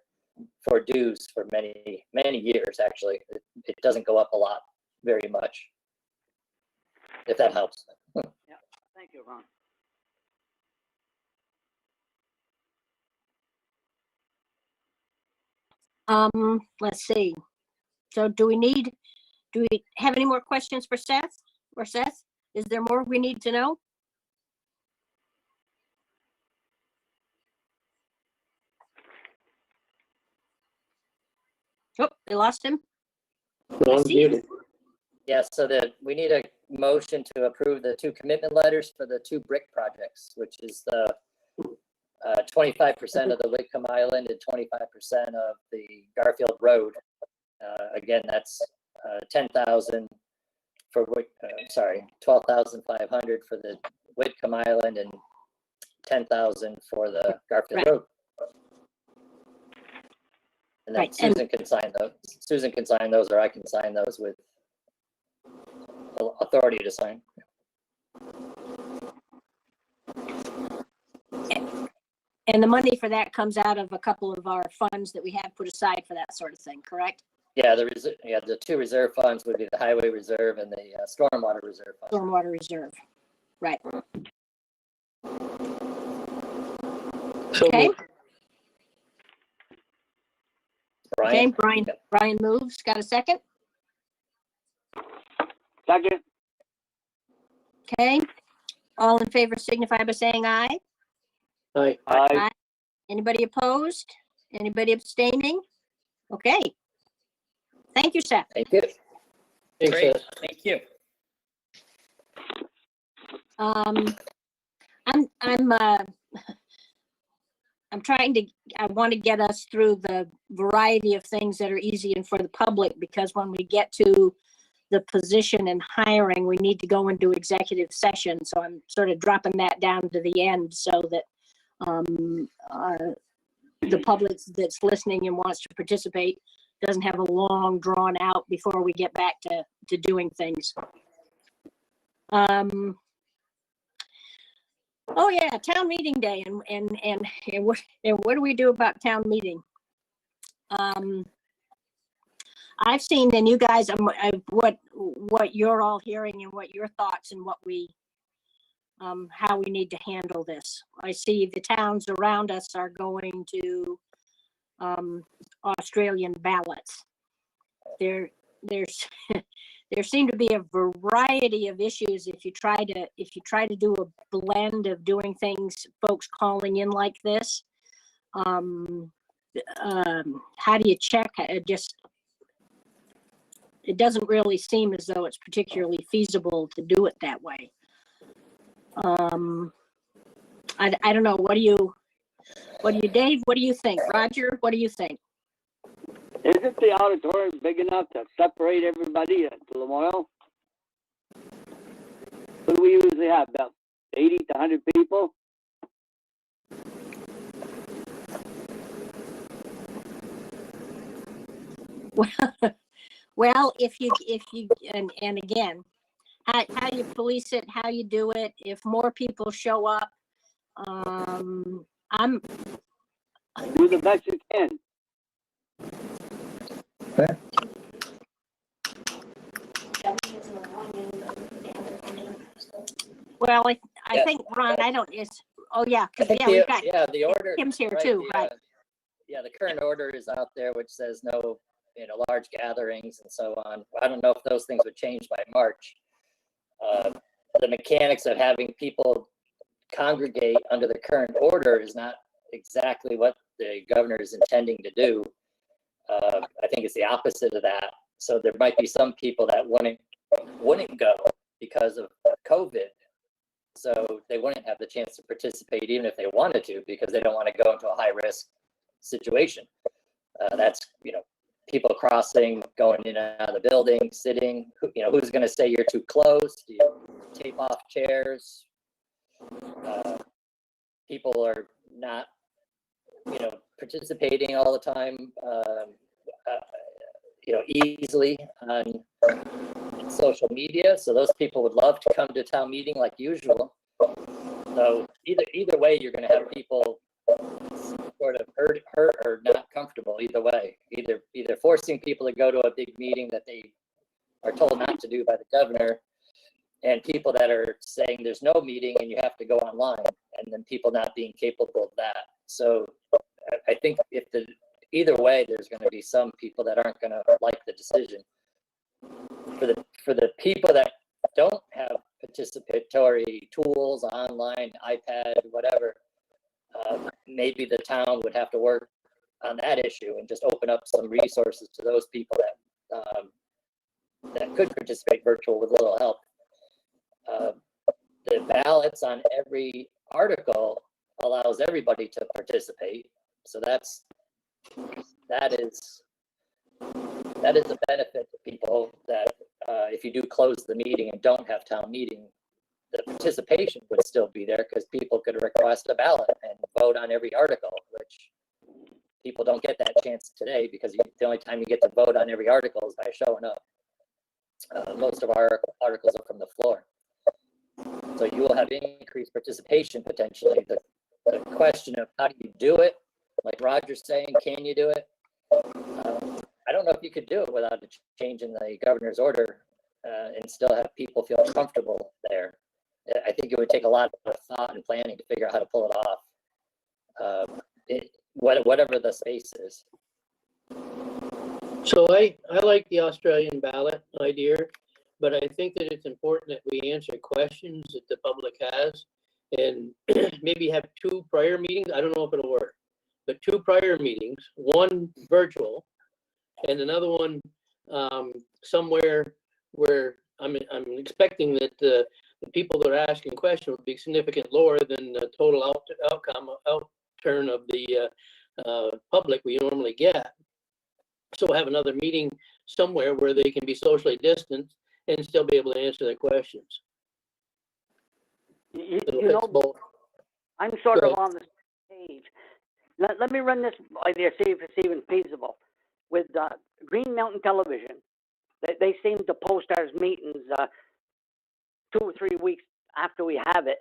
for dues for many years. Actually, it doesn't go up a lot, very much, if that helps. Yeah. Thank you, Ron. Let's see. So do we need Do we have any more questions for Seth or Seth? Is there more we need to know? Oh, we lost him. Ron's see. muted. Yeah, so that we need a motion to approve the 2 commitment letters for the 2 brick projects, which is the 25% of the Whitcomb Island and 25% of the Garfield Road. Again, that's 10,000 for sorry, 12,500 for the Whitcomb Island and 10,000 for the Garfield Right. Road. And then Right, and- Susan can sign those. Susan can sign those, or I can sign those with authority to sign. And the money for that comes out of a couple of our funds that we have put aside for that sort of thing, correct? Yeah, the 2 reserve funds would be the highway reserve and the stormwater reserve fund. Stormwater reserve, right? So Okay. moved. Okay, Brian? Brian moves. Got a second? Second, Okay. All in favor signify by saying aye. Aye. aye. Anybody opposed? Anybody abstaining? Okay. Thank you, Seth. Thank you. Thanks, Great, Seth. thank you. I'm trying to, I want to get us through the variety of things that are easy and for the public, because when we get to the position and hiring, we need to go into executive session. So I'm sort of dropping that down to the end so that the public that's listening and wants to participate doesn't have a long drawn out before we get back to doing things. Oh yeah, town meeting day, and what do we do about town meeting? I've seen, and you guys, what you're all hearing and what your thoughts and what we, how we need to handle this. I see the towns around us are going to Australian ballots. There's there seem to be a variety of issues if you try to do a blend of doing things, folks calling in like this. How do you check? It doesn't really seem as though it's particularly feasible to do it that way. I don't know. What do you, Dave? What do you think? Roger, what do you think? Isn't the auditorium big enough to separate everybody at the Memorial? What do we usually have, about 80 to 100 people? Well, if you, and again, how you police it, how you do it, if more people show up, Do the best you can. well, I Yeah. think, Ron, I don't, it's, oh yeah, I 'cause, think yeah, we've got, the order. Kim's here right, too, right? Yeah, the current order is out there, which says no, large gatherings and so on. I don't know if those things would change by March. The mechanics of having people congregate under the current order is not exactly what the governor is intending to do. I think it's the opposite of that. So there might be some people that wouldn't go because of COVID. So they wouldn't have the chance to participate even if they wanted to, because they don't want to go into a high risk situation. That's, people crossing, going in and out of the building, sitting, who's going to say you're too close? Do you tape off chairs? People are not, participating all the time, easily on social media. So those people would love to come to town meeting like usual. So either way, you're going to have people sort of hurt or not comfortable either way. Either forcing people to go to a big meeting that they are told not to do by the governor, and people that are saying there's no meeting and you have to go online, and then people not being capable of that. So I think either way, there's going to be some people that aren't going to like the decision. for the people that don't have participatory tools, online, iPad, whatever, maybe the town would have to work on that issue and just open up some resources to those people that could participate virtual with little help. The ballots on every article allows everybody to participate. So that is a benefit to people that if you do close the meeting and don't have town meeting, the participation would still be there because people could request a ballot and vote on every article, which people don't get that chance today because the only time you get to vote on every article is by showing up. Most of our articles are from the floor. So you will have increased participation potentially. The question of how do you do it, like Roger's saying, can you do it? I don't know if you could do it without a change in the governor's order and still have people feel comfortable there. I think it would take a lot of thought and planning to figure out how to pull it off, whatever the space is. So I like the Australian ballot idea, but I think that it's important that we answer questions that the public has and maybe have 2 prior meetings. I don't know if it'll work, but 2 prior meetings, one virtual and another one somewhere where I'm expecting that the people that are asking questions will be significantly lower than the total outturn of the public we normally get. So we'll have another meeting somewhere where they can be socially distanced and still be able to answer their questions. You know, I'm sort of on the page. Let me run this idea, see if it's even feasible. With Green Mountain Television, they seem to post our meetings 2 or 3 weeks after we have it.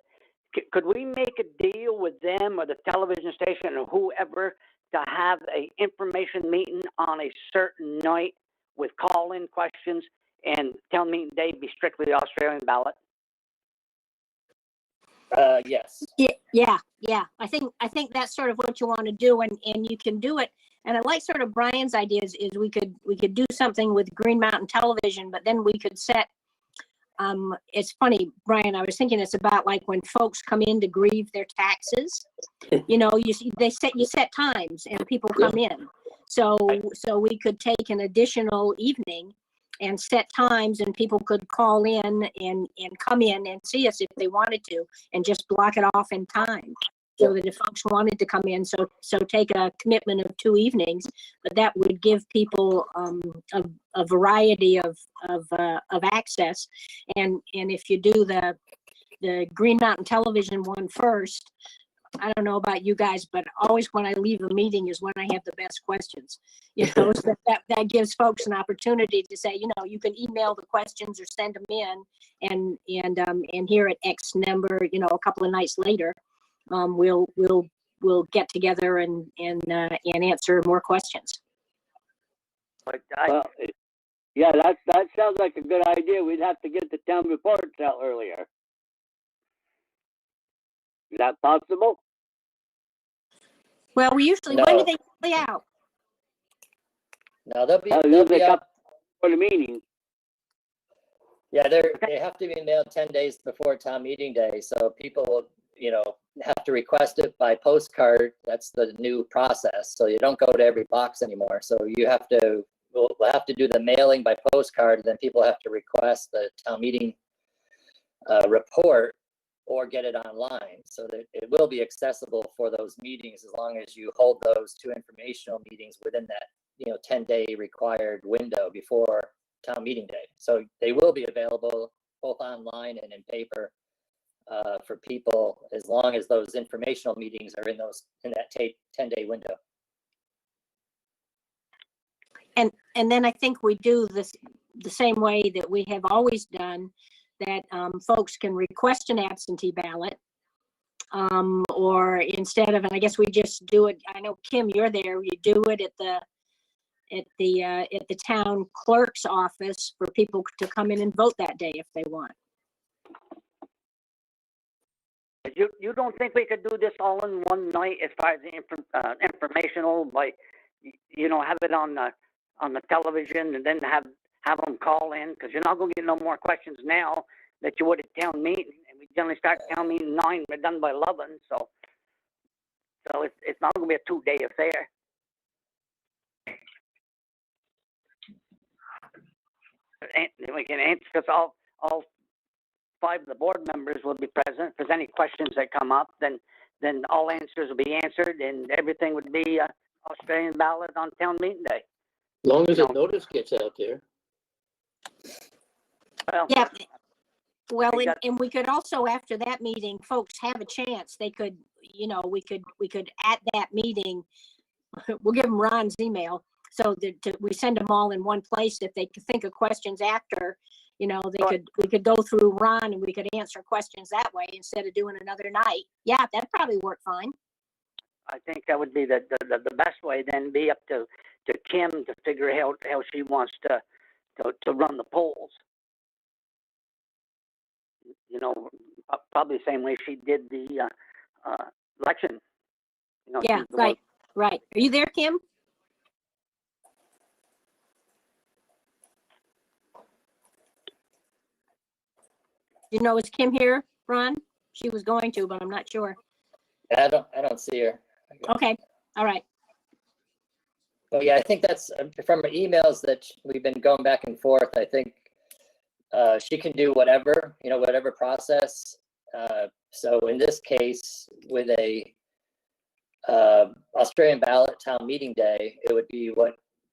Could we make a deal with them or the television station or whoever to have a information meeting on a certain night with call-in questions and town meeting day be strictly the Australian ballot? Yes. Yeah. I think that's sort of what you want to do, and you can do it. And I like sort of Brian's ideas is we could do something with Green Mountain Television, but then we could set. It's funny, Brian, I was thinking it's about like when folks come in to grieve their taxes, you know, you set times and people come in. So we could take an additional evening and set times and people could call in and come in and see us if they wanted to and just block it off in time. So that if folks wanted to come in, so take a commitment of 2 evenings, but that would give people a variety of access. And if you do the Green Mountain Television one first, I don't know about you guys, but always when I leave a meeting is when I have the best questions. You know, so that gives folks an opportunity to say, you know, you can email the questions or send them in, and here at X number, you know, a couple of nights later. We'll get together and answer more questions. Yeah, that sounds like a good idea. We'd have to get the town reports out earlier. Is that possible? Well, we usually, No. when do they play out? No, they'll be up for the meeting. Yeah, they have to be mailed 10 days before town meeting day. So people will, you know, have to request it by postcard. That's the new process. So you don't go to every box anymore. So you have to, we'll have to do the mailing by postcard. And then people have to request the town meeting report or get it online. So that it will be accessible for those meetings as long as you hold those 2 informational meetings within that, you know, 10-day required window before town meeting day. So they will be available both online and in paper for people as long as those informational meetings are in that 10-day window. And then I think we do this the same way that we have always done, that folks can request an absentee ballot, or instead of, and I guess we just do it. I know Kim, you're there. You do it at the town clerk's office for people to come in and vote that day if they want. You don't think we could do this all in one night as far as the informational, like, you know, have it on the television and then have have them call in, because you're not gonna get no more questions now that you would at town meeting. And we generally start town meeting 9, we're done by 11, so it's not gonna be a 2-day affair. And we can answer, because all 5 of the board members will be present. If there's any questions that come up, then all answers will be answered, and everything would be Australian ballot on town meeting day. As long as You the notice gets out there. Well, Yeah. Well, We and, got- and we could also, after that meeting, folks have a chance. They could, we could at that meeting, we'll give them Ron's email. So that we send them all in one place. If they could think of questions after, we could go through Ron and we could answer questions that way instead of doing another night. Yeah, that'd probably work fine. I think that would be the best way. Then be up to Kim to figure out how she wants to run the polls. Probably the same way she did the election. Yeah, right. Are you there, Kim? Is Kim here, Ron? She was going to, but I'm not sure. I don't see her. Okay, all right. But yeah, I think that's from the emails that we've been going back and forth. I think she can do whatever, whatever process. So in this case, with a Australian ballot town meeting day, it would be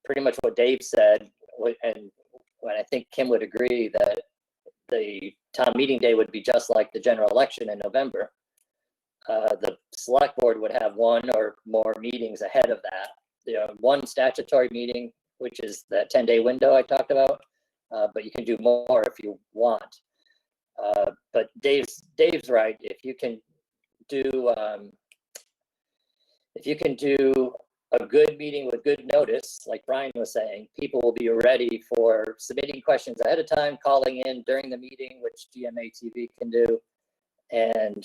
pretty much what Dave said, and I think Kim would agree that the town meeting day would be just like the general election in November. The select board would have one or more meetings ahead of that. One statutory meeting, which is the 10-day window I talked about, but you can do more if you want. But Dave's right. If you can do a good meeting with good notice, like Brian was saying, people will be ready for submitting questions ahead of time, calling in during the meeting, which GMATV can do, and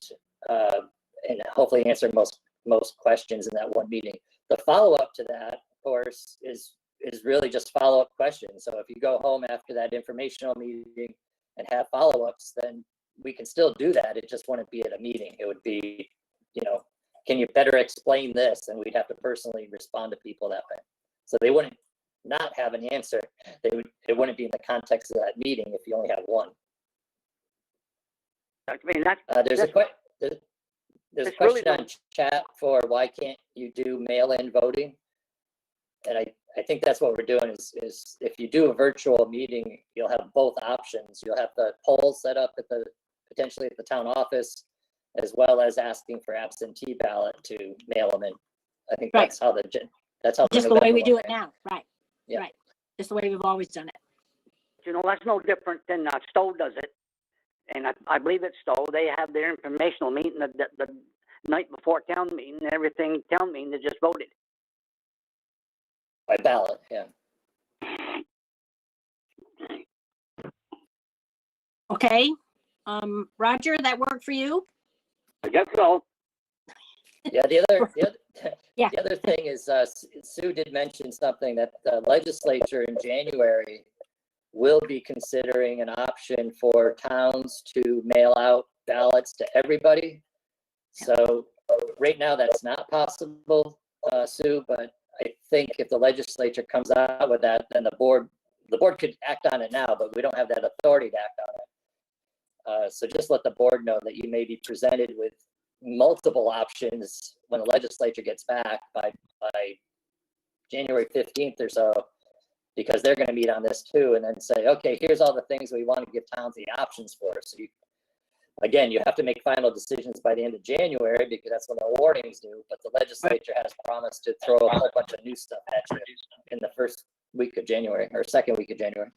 hopefully answer most questions in that one meeting. The follow-up to that, of course, is really just follow-up questions. So if you go home after that informational meeting and have follow-ups, then we can still do that. It just wouldn't be at a meeting. It would be, can you better explain this? And we'd have to personally respond to people that way. So they wouldn't not have an answer. It wouldn't be in the context of that meeting if you only have one. I mean, There's a question really on chat for why can't you do mail-in voting? And I think that's what we're doing is if you do a virtual meeting, you'll have both options. You'll have the poll set up potentially at the town office, as well as asking for absentee ballot to mail them in. I think Right. that's how Just the way we do it November one now, right? Yeah. Right. Just the way we've always done it. That's no different than Stowe does it. And I believe at Stowe, they have their informational meeting the night before town meeting, and everything town meeting, they just voted. by ballot. Yeah. Okay. Roger, that worked for you? I guess so. Yeah. The Yeah. other thing is Sue did mention something that the legislature in January will be considering an option for towns to mail out ballots to everybody. So right now that's not possible, Sue, but I think if the legislature comes out with that, then the board could act on it now, but we don't have that authority to act on it. So just let the board know that you may be presented with multiple options when the legislature gets back by January 15th or so, because they're going to meet on this too, and then say, okay, here's all the things we want to give towns the options for. So you have to make final decisions by the end of January, because that's when the warnings due, but the legislature has promised to throw a whole bunch of new stuff at you in the first week of January or second week of January.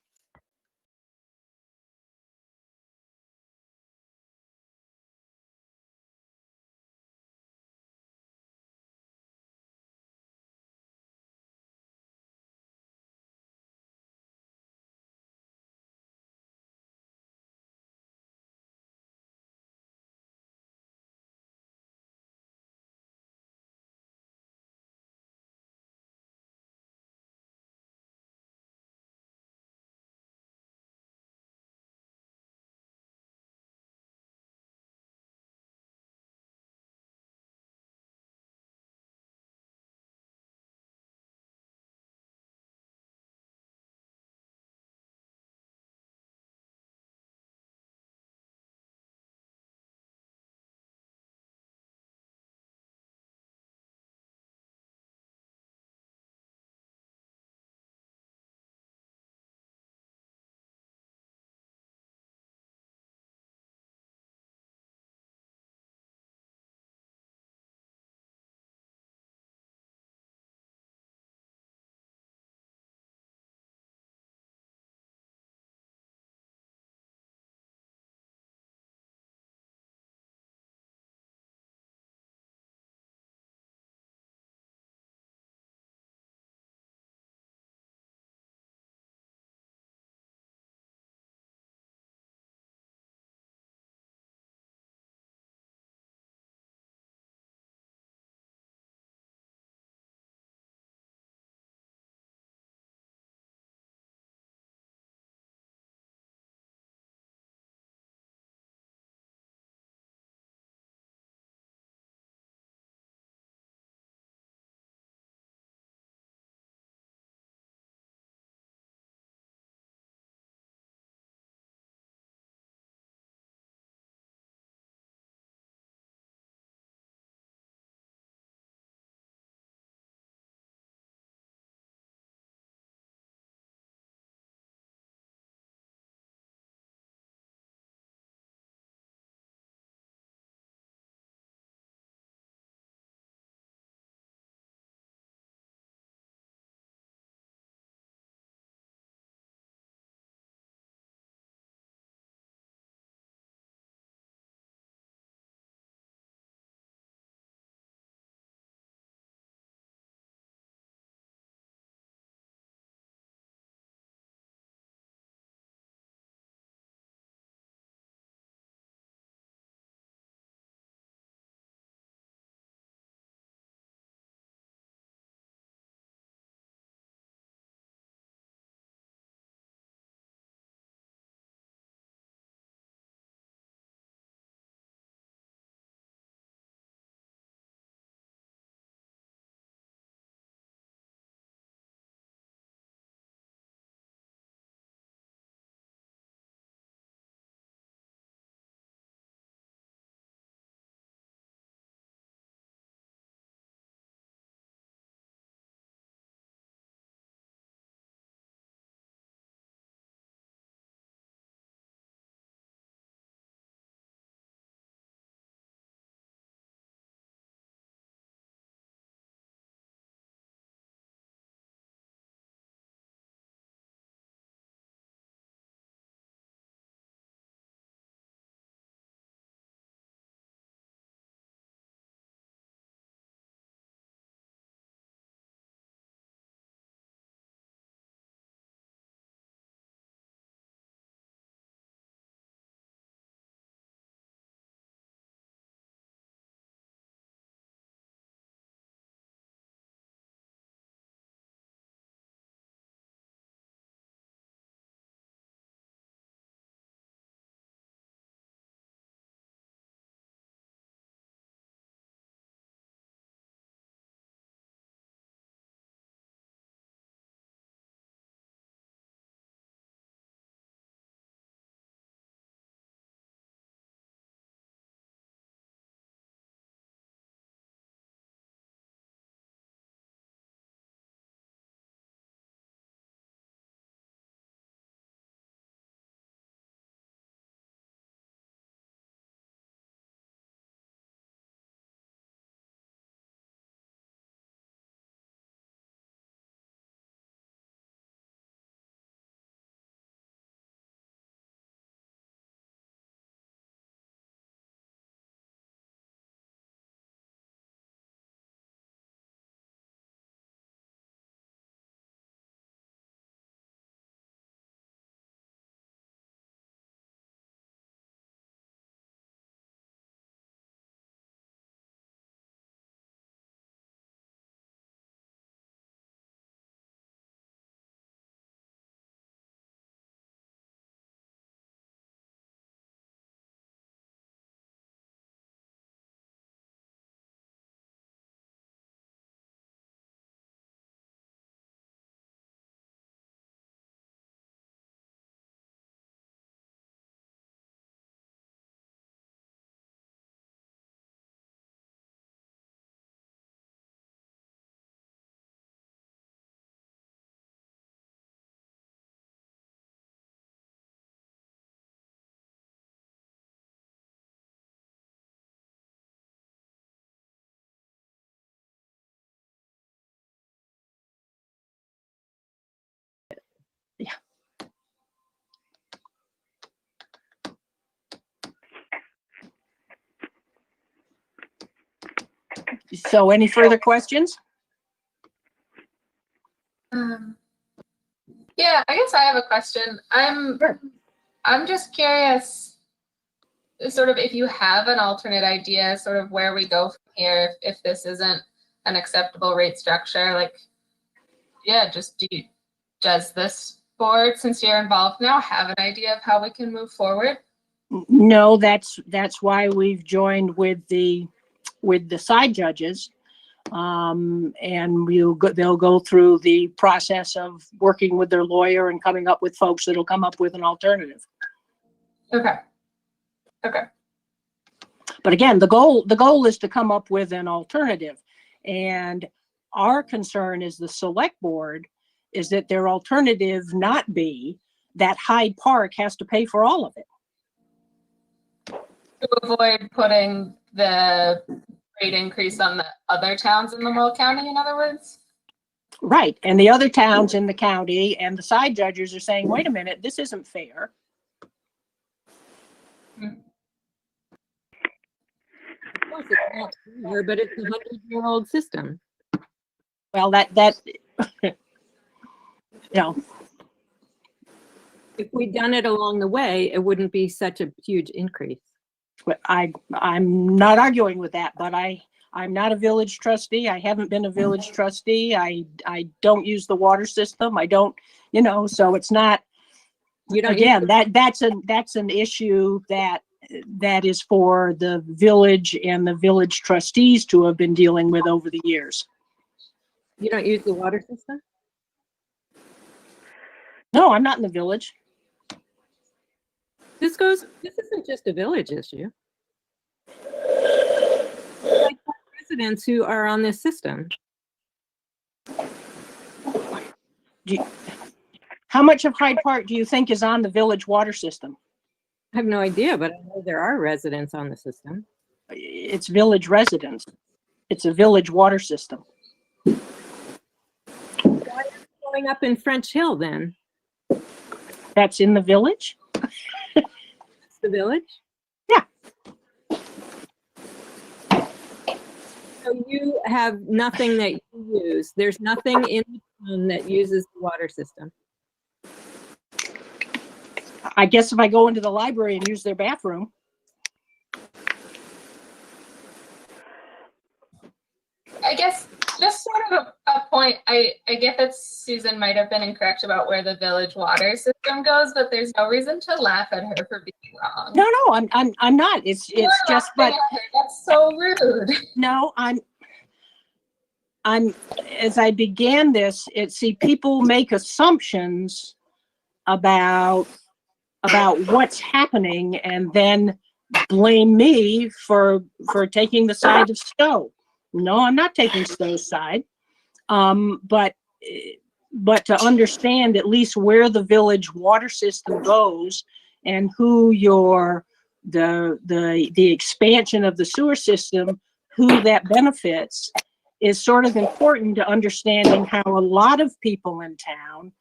So any further questions? Yeah, I guess I have a question. I'm just curious, sort of if you have an alternate idea, sort of where we go from here, if this isn't an acceptable rate structure, like, yeah, does this board, since you're involved now, have an idea of how we can move forward? No, that's why we've joined with the side judges. And they'll go through the process of working with their lawyer and coming up with folks that'll come up with an alternative. Okay. Okay. But again, the goal is to come up with an alternative. And our concern as the select board is that their alternative not be that Hyde Park has to pay for all of it. To avoid putting the rate increase on the other towns in Lamoille County, in other words? Right. And the other towns in the county and the side judges are saying, wait a minute, this isn't fair. Hmm. Of course, it's not fair, but it's a 100-year-old system. Well, that you know, If we'd done it along the way, it wouldn't be such a huge increase. but I'm not arguing with that, but I'm not a village trustee. I haven't been a village trustee. I don't use the water system. I don't, so it's not, You don't again, that's an issue that is for the village and the village trustees to have been dealing with over the years. You don't use the water system? No, I'm not in the village. This isn't just a village issue. Like residents who are on this system. How much of Hyde Park do you think is on the village water system? I have no idea, but I know there are residents on the system. It's village residents. It's a village water system. Why are you going up in French Hill then? That's in the village? It's the village? Yeah. So you have nothing that you use. There's nothing in the town that uses the water system. I guess if I go into the library and use their bathroom. I guess just sort of a point, I get that Susan might have been incorrect about where the village water system goes, but there's no reason to laugh at her for being wrong. No, I'm not. It's just, but that's so rude. no, I'm as I began this, people make assumptions about what's happening and then blame me for taking the side of Stowe. No, I'm not taking Stowe's side. But to understand at least where the village water system goes and who the expansion of the sewer system, who that benefits, is sort of important to understanding how a lot of people in town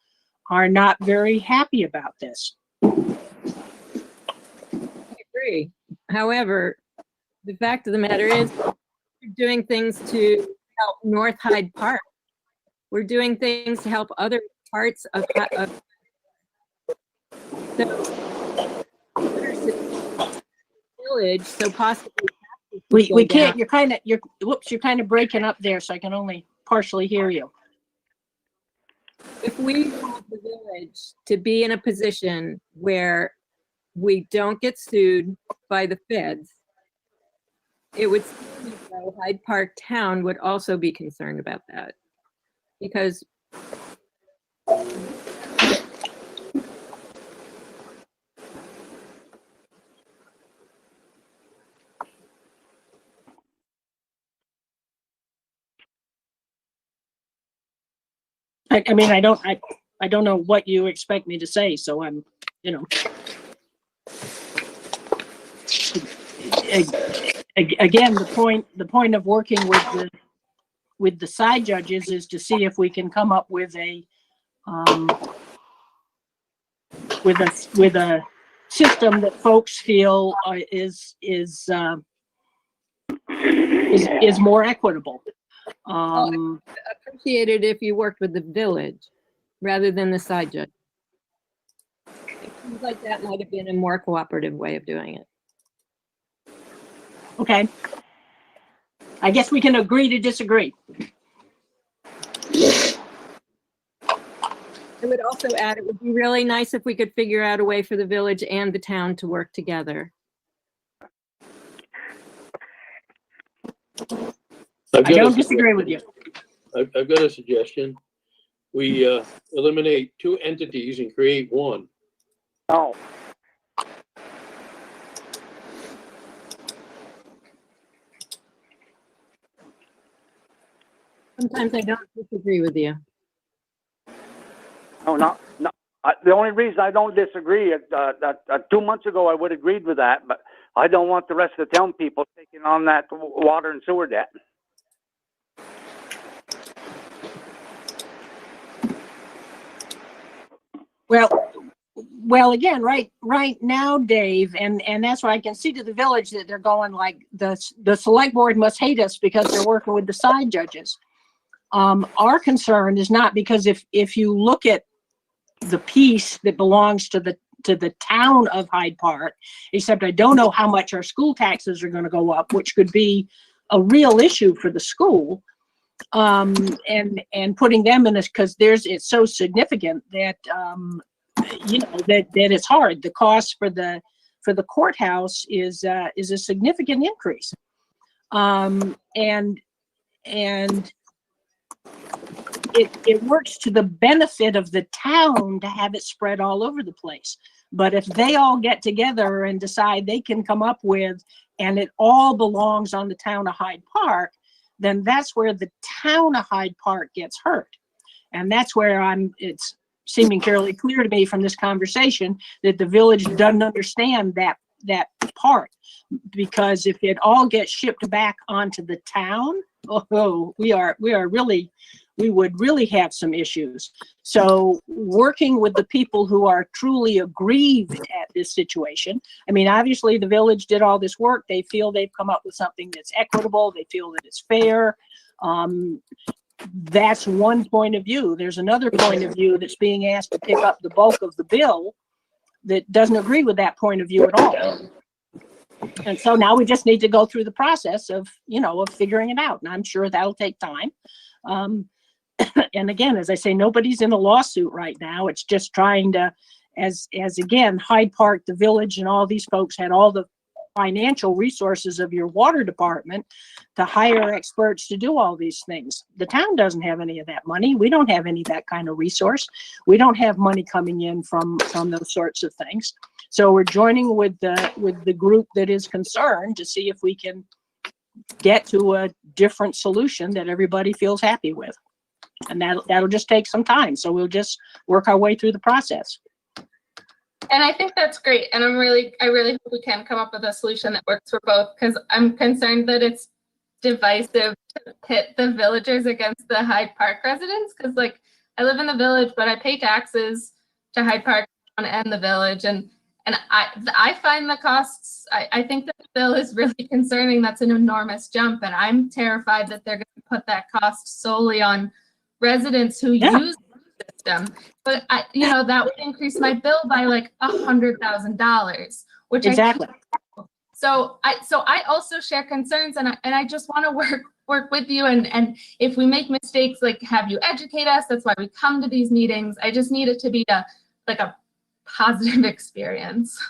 are not very happy about this. I agree. However, the fact of the matter is we're doing things to help North Hyde Park. We're doing things to help other parts of the village, so possibly We can't, you're kind of breaking up there, so I can only partially hear you. If we want the village to be in a position where we don't get sued by the feds, it would seem as though Hyde Park Town would also be concerned about that. Because I mean, I don't know what you expect me to say, so I'm, again, the point of working with the side judges is to see if we can come up with a with a system that folks feel is more equitable. Appreciate it if you worked with the village rather than the side judge. It seems like that might have been a more cooperative way of doing it. Okay. I guess we can agree to disagree. I would also add, it would be really nice if we could figure out a way for the village and the town to work together. I don't disagree with you. I've got a suggestion. We eliminate 2 entities and create one. No. Sometimes I don't disagree with you. No, no. The only reason I don't disagree is 2 months ago I would have agreed with that, but I don't want the rest of the town people taking on that water and sewer debt. Well, again, right now, Dave, and that's what I can see to the village, that they're going like the select board must hate us because they're working with the side judges. Our concern is not, because if you look at the piece that belongs to the town of Hyde Park, except I don't know how much our school taxes are going to go up, which could be a real issue for the school. And putting them in this, because it's so significant that that it's hard. The cost for the courthouse is a significant increase, and it works to the benefit of the town to have it spread all over the place. But if they all get together and decide they can come up with, and it all belongs on the town of Hyde Park, then that's where the town of Hyde Park gets hurt. And that's where it's seeming fairly clear to me from this conversation that the village doesn't understand that part. Because if it all gets shipped back onto the town, we would really have some issues. So working with the people who are truly aggrieved at this situation, I mean, obviously the village did all this work. They feel they've come up with something that's equitable. They feel that it's fair. That's one point of view. There's another point of view that's being asked to pick up the bulk of the bill that doesn't agree with that point of view at all. And so now we just need to go through the process of figuring it out. And I'm sure that'll take time. And again, as I say, nobody's in a lawsuit right now. It's just trying to, as again, Hyde Park, the village, and all these folks had all the financial resources of your water department to hire experts to do all these things. The town doesn't have any of that money. We don't have any of that kind of resource. We don't have money coming in from those sorts of things. So we're joining with the group that is concerned to see if we can get to a different solution that everybody feels happy with. And that'll just take some time. So we'll just work our way through the process. And I think that's great. And I really hope we can come up with a solution that works for both, because I'm concerned that it's divisive to pit the villagers against the Hyde Park residents. Because like, I live in the village, but I pay taxes to Hyde Park and the village. And I find the costs, I think that the bill is really concerning. That's an enormous jump. And I'm terrified that they're going to put that cost solely on residents who use the system. But that would increase my bill by like $100,000, which exactly. So I also share concerns, and I just want to work with you. And if we make mistakes, like, have you educate us. That's why we come to these meetings. I just need it to be a positive experience.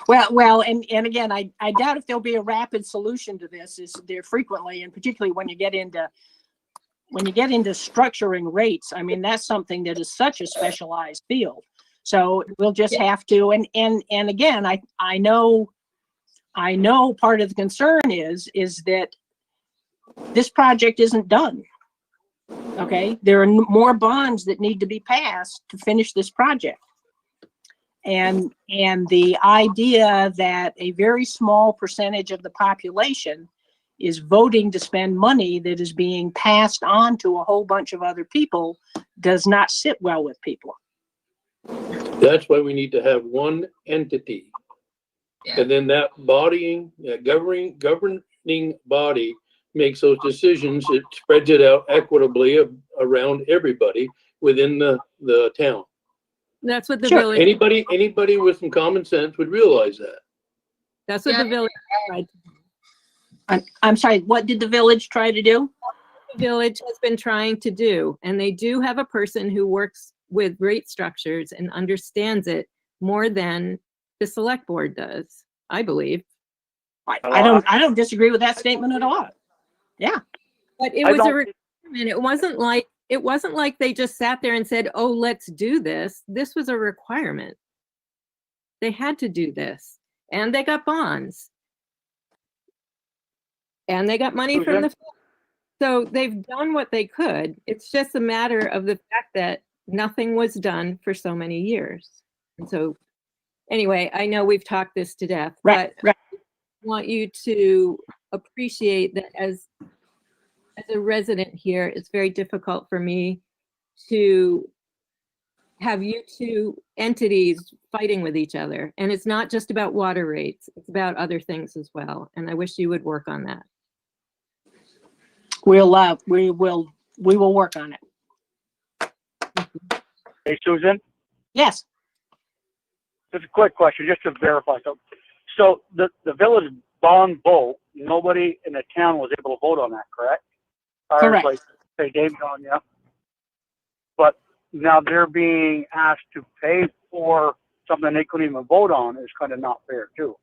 Well, and again, I doubt if there'll be a rapid solution to this. Is there frequently, and particularly when you get into structuring rates, I mean, that's something that is such a specialized field. So we'll just have to, and again, I know part of the concern is that this project isn't done. Okay, there are more bonds that need to be passed to finish this project. And the idea that a very small percentage of the population is voting to spend money that is being passed on to a whole bunch of other people does not sit well with people. That's why we need to have one entity. Yeah. And then that governing body makes those decisions. It spreads it out equitably around everybody within the town. That's what the Sure. village, Anybody with some common sense would realize that. that's what Yeah. the village tried. I'm sorry, what did the village try to do? The village has been trying to do, and they do have a person who works with rate structures and understands it more than the select board does, I believe. I don't disagree with that statement at all. Yeah. But it I was a don't- requirement. It wasn't like they just sat there and said, oh, let's do this. This was a requirement. They had to do this. And they got bonds. And they got money from the, so they've done what they could. It's just a matter of the fact that nothing was done for so many years. And so, anyway, I know we've talked this to death, Right, but I want you to appreciate that as a resident here, it's very difficult for me to have you two entities fighting with each other. And it's not just about water rates, it's about other things as well. And I wish you would work on that. We will work on it. Hey, Susan, Yes. just a quick question, just to verify. So the village bond vote, nobody in the town was able to vote on that, correct? Correct. Like, say David on, yeah. But now they're being asked to pay for something they couldn't even vote on is kind of not fair too.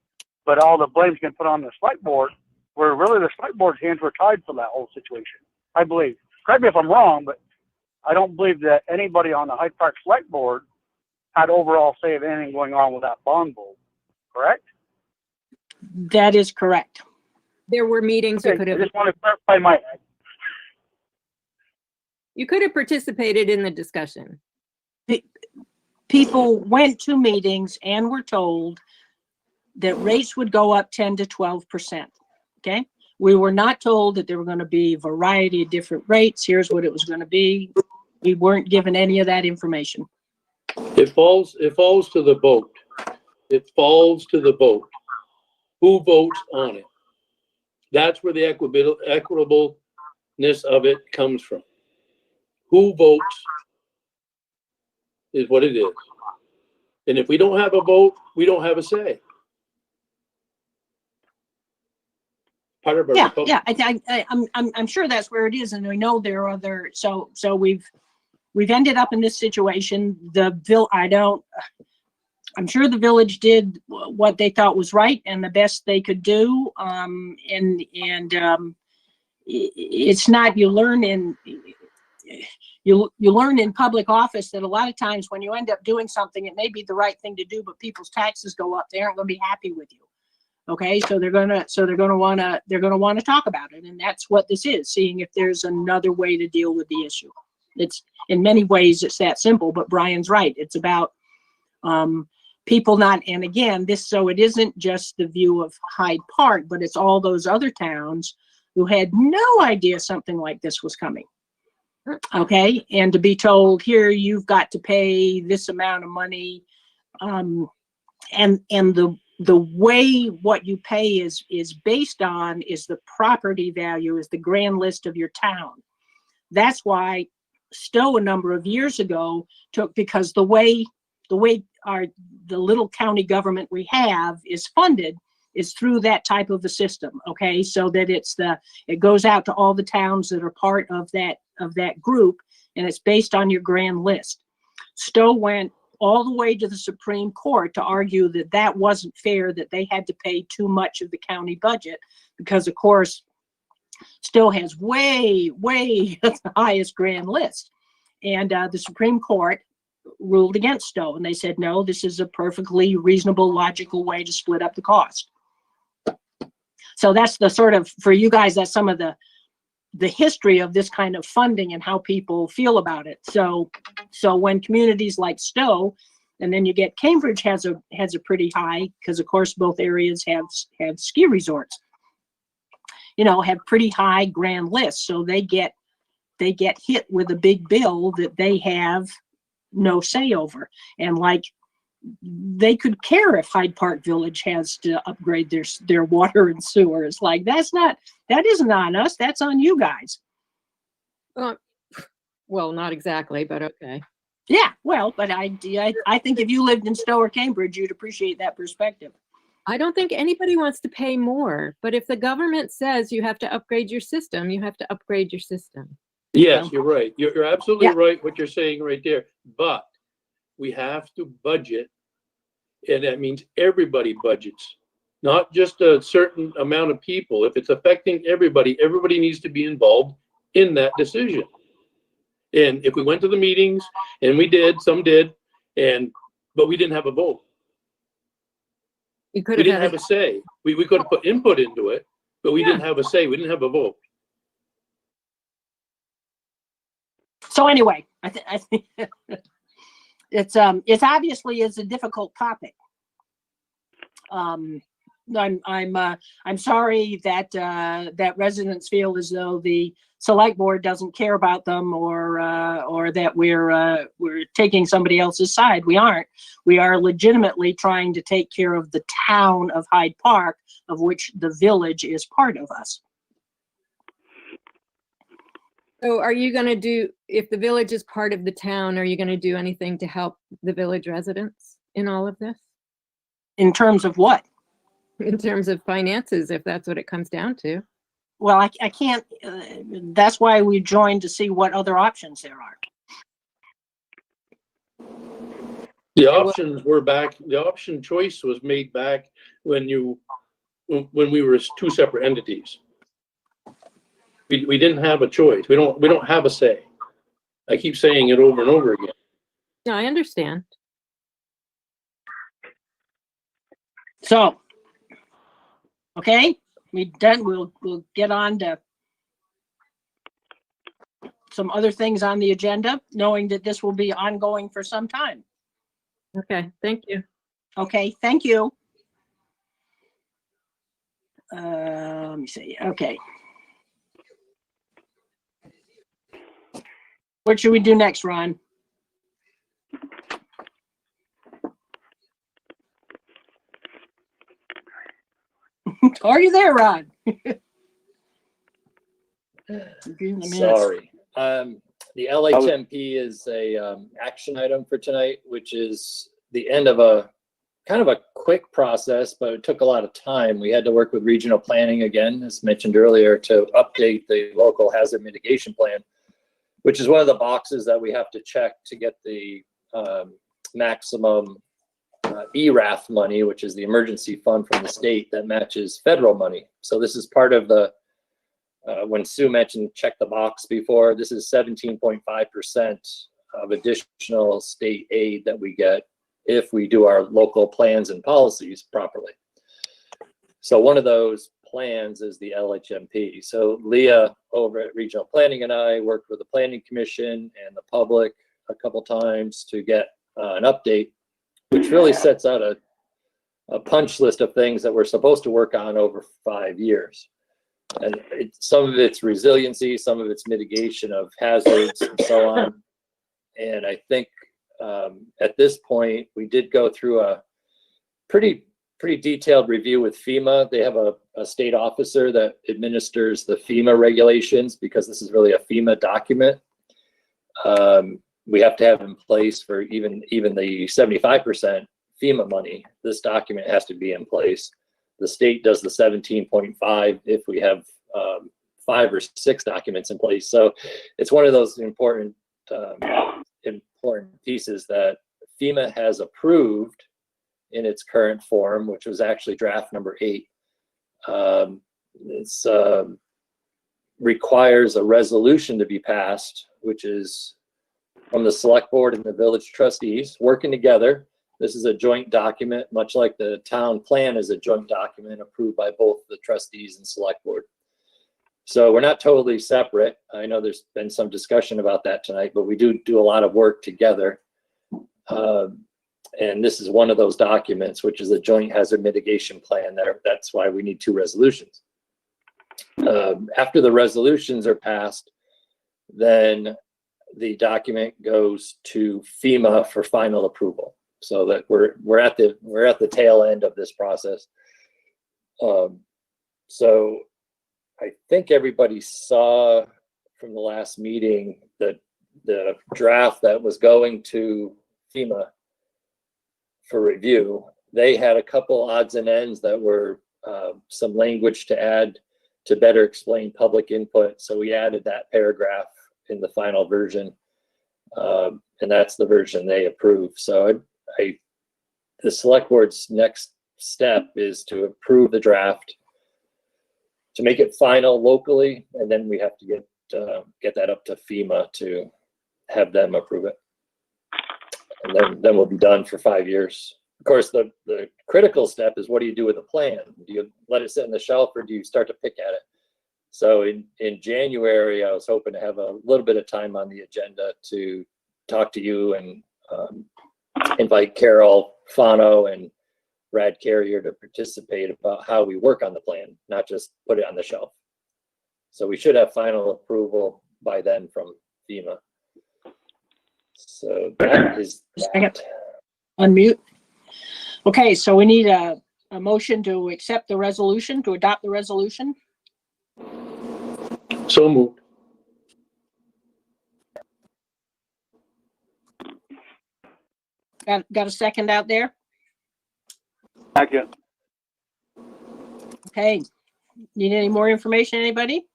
But all the blame's been put on the select board, where really the select board's hands were tied for that whole situation, I believe. Correct me if I'm wrong, but I don't believe that anybody on the Hyde Park Select Board had overall say of anything going on with that bond vote, correct? That is correct. There were meetings you Okay, could I have, just want to clarify my, you could have participated in the discussion. People went to meetings and were told that rates would go up 10 to 12%. Okay. We were not told that there were going to be a variety of different rates. Here's what it was going to be. We weren't given any of that information. It falls to the vote. It falls to the vote. Who votes on it? That's where the equitableness of it comes from. Who votes is what it is. And if we don't have a vote, we don't have a say. Part of our Yeah, republic. yeah. I'm sure that's where it is, and we know there are other. So we've ended up in this situation. I'm sure the village did what they thought was right and the best they could do. It's not, you learn in public office that a lot of times when you end up doing something, it may be the right thing to do, but people's taxes go up. They aren't going to be happy with you. Okay, so they're gonna want to talk about it, and that's what this is. Seeing if there's another way to deal with the issue. It's in many ways it's that simple, but Brian's right. It's about people not, and again, so it isn't just the view of Hyde Park, but it's all those other towns who had no idea something like this was coming. Okay, and to be told, here you've got to pay this amount of money, and the way what you pay is based on is the property value, is the grand list of your town. That's why Stowe a number of years ago because the way the little county government we have is funded is through that type of a system. Okay, so that it goes out to all the towns that are part of that group, and it's based on your grand list. Stowe went all the way to the Supreme Court to argue that that wasn't fair, that they had to pay too much of the county budget because, of course, Stowe has way the highest grand list. And the Supreme Court ruled against Stowe, and they said, no, this is a perfectly reasonable, logical way to split up the cost. So that's the sort of, for you guys, that's some of the history of this kind of funding and how people feel about it. So when communities like Stowe, and then you get Cambridge has a pretty high, because of course both areas have ski resorts, have pretty high grand lists. So they get hit with a big bill that they have no say over. And like, they could care if Hyde Park Village has to upgrade their water and sewer. It's like, that isn't on us, that's on you guys. Well, not exactly, but okay. Yeah, well, but I think if you lived in Stowe or Cambridge, you'd appreciate that perspective. I don't think anybody wants to pay more, but if the government says you have to upgrade your system, you have to upgrade your system. Yes, you're right. You're absolutely Yeah. right what you're saying right there. But we have to budget, and that means everybody budgets, not just a certain amount of people. If it's affecting everybody, everybody needs to be involved in that decision. And if we went to the meetings, and we did, some did, but we didn't have a vote. You We could have didn't had have a say. We could have put input into it, but we Yeah. didn't have a say. We didn't have a vote. So anyway, I think it's obviously a difficult topic. I'm sorry that that residents feel as though the select board doesn't care about them, or that we're taking somebody else's side. We aren't. We are legitimately trying to take care of the town of Hyde Park, of which the village is part of us. So are you going to do, if the village is part of the town, are you going to do anything to help the village residents in all of this? In terms of what? In terms of finances, if that's what it comes down to. Well, I can't, that's why we joined to see what other options there are. The options were back, the option choice was made back when we were two separate entities. We didn't have a choice. We don't have a say. I keep saying it over and over again. No, I understand. So, okay, we done. We'll get on to some other things on the agenda, knowing that this will be ongoing for some time. Okay, thank you. Okay, thank you. Let me see. Okay. What should we do next, Ron? Are you there, Ron? Sorry. The LHMP is a action item for tonight, which is the end of a kind of a quick process, but it took a lot of time. We had to work with regional planning again, as mentioned earlier, to update the local hazard mitigation plan, which is one of the boxes that we have to check to get the maximum ERAF money, which is the emergency fund from the state that matches federal money. So this is part of the, when Sue mentioned check the box before, this is 17.5% of additional state aid that we get if we do our local plans and policies properly. So one of those plans is the LHMP. So Leah over at Regional Planning and I worked with the Planning Commission and the public a couple times to get an update, which really sets out a punch list of things that we're supposed to work on over 5 years. And some of it's resiliency, some of it's mitigation of hazards and so on. And I think at this point, we did go through a pretty detailed review with FEMA. They have a state officer that administers the FEMA regulations because this is really a FEMA document. We have to have in place for even the 75% FEMA money. This document has to be in place. The state does the 17.5 if we have 5 or 6 documents in place. So it's one of those important pieces that FEMA has approved in its current form, which was actually draft number 8. It's requires a resolution to be passed, which is from the select board and the village trustees working together. This is a joint document, much like the town plan is a joint document approved by both the trustees and select board. So we're not totally separate. I know there's been some discussion about that tonight, but we do a lot of work together. And this is one of those documents, which is a joint hazard mitigation plan. That's why we need 2 resolutions. After the resolutions are passed, then the document goes to FEMA for final approval. So that we're at the tail end of this process. So I think everybody saw from the last meeting that the draft that was going to FEMA for review, they had a couple odds and ends that were some language to add to better explain public input. So we added that paragraph in the final version, and that's the version they approved. So the select board's next step is to approve the draft, to make it final locally, and then we have to get that up to FEMA to have them approve it. And then we'll be done for 5 years. Of course, the critical step is, what do you do with the plan? Do you let it sit on the shelf, or do you start to pick at it? So in January, I was hoping to have a little bit of time on the agenda to talk to you and invite Carol Fano and Brad Carrier to participate about how we work on the plan, not just put it on the shelf. So we should have final approval by then from FEMA. So that is that. Unmute. Okay, so we need a motion to accept the resolution, to adopt the resolution. So moved. Got a second out there? Second. Okay. Need any more information, anybody?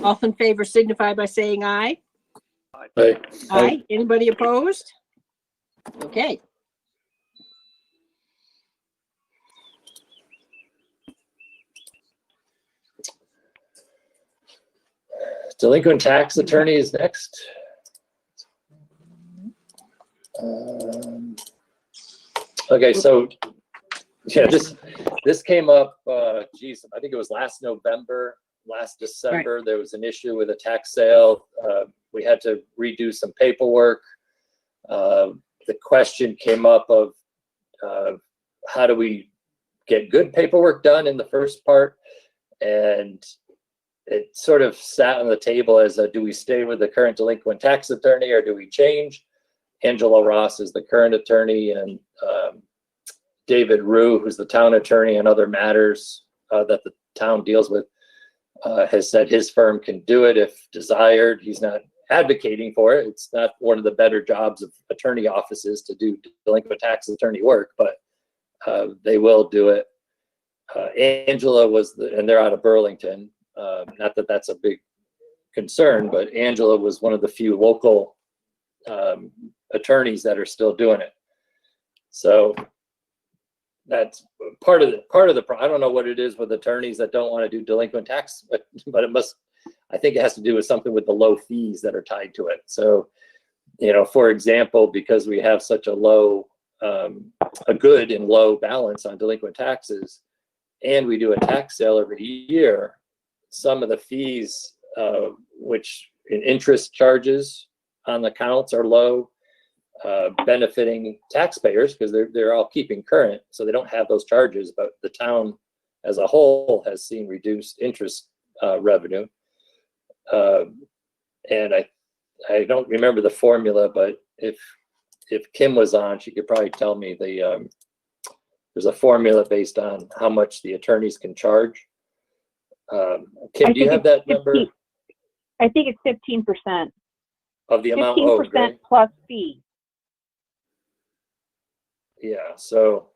All in favor signify by saying aye. Aye. Aye. Anybody opposed? Okay. Delinquent tax attorney is next. Okay, so yeah, this came up, geez, I think it was last November, last December. There was an issue with a tax sale. We had to redo some paperwork. The question came up of how do we get good paperwork done in the first part? And it sort of sat on the table as do we stay with the current delinquent tax attorney, or do we change? Angela Ross is the current attorney, and David Rue, who's the town attorney on other matters that the town deals with, has said his firm can do it if desired. He's not advocating for it. It's not one of the better jobs of attorney offices to do delinquent tax attorney work, but they will do it. Angela and they're out of Burlington. Not that that's a big concern, but Angela was one of the few local attorneys that are still doing it. So that's part of the I don't know what it is with attorneys that don't want to do delinquent tax, but it must, I think it has to do with something with the low fees that are tied to it. So, for example, because we have such a low, a good and low balance on delinquent taxes, and we do a tax sale every year, some of the fees, which in interest charges on the accounts are low, benefiting taxpayers because they're all keeping current, so they don't have those charges. But the town as a whole has seen reduced interest revenue. And I don't remember the formula, but if Kim was on, she could probably tell me there's a formula based on how much the attorneys can charge. Kim, do you have that number? I think it's 15% of the amount 15% owed, right? plus fee. Yeah, so